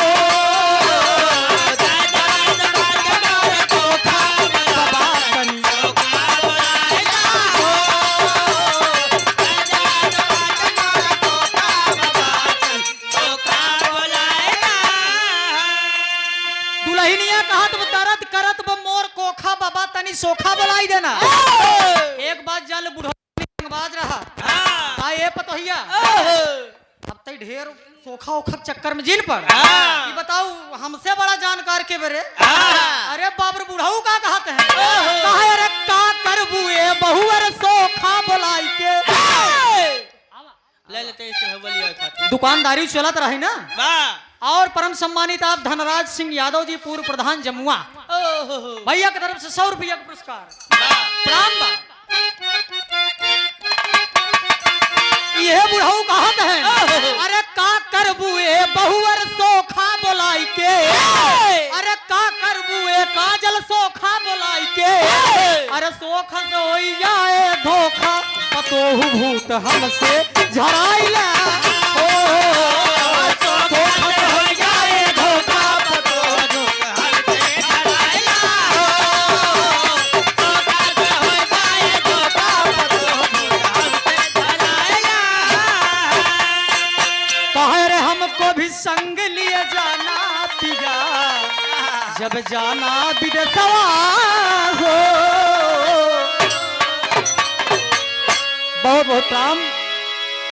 दुल्हनिया कहा तो दर्द करत ब मोर कोखा, बाबा तनी सोखा बोलाई देना। एक बात जान बुढ़ाज रहा, ये पतोहिया अब तई ढेर सोखा ओखा चक्कर में जिन पड़। ये बताओ हमसे बड़ा जानकार के बरे। अरे बाबर बुढ़ाऊ का कहते हैं, कहे अरे का करबुए बहु अरे सोखा बोलाई के। ले लेते हैं बोलिए खातिर दुकानदारी चलत रही ना। वाह और परम सम्मानित आप धनराज सिंह यादव जी पूर्व प्रधान जमुआ भैया की तरफ से 100 रुपया का पुरस्कार प्रणाम बा। यह बुढ़ऊ कहत है, अरे का करबुए बहुअर सोखा बोलाई के, अरे का करबुए काजल सोखा बोलाई के, अरे सोख से होई जाए धोखा, पतोहु भूत हमसे झराइला। हमको भी संग लिए जाना पिया, जब जाना विदेशवा हो। बहुत बहुत राम।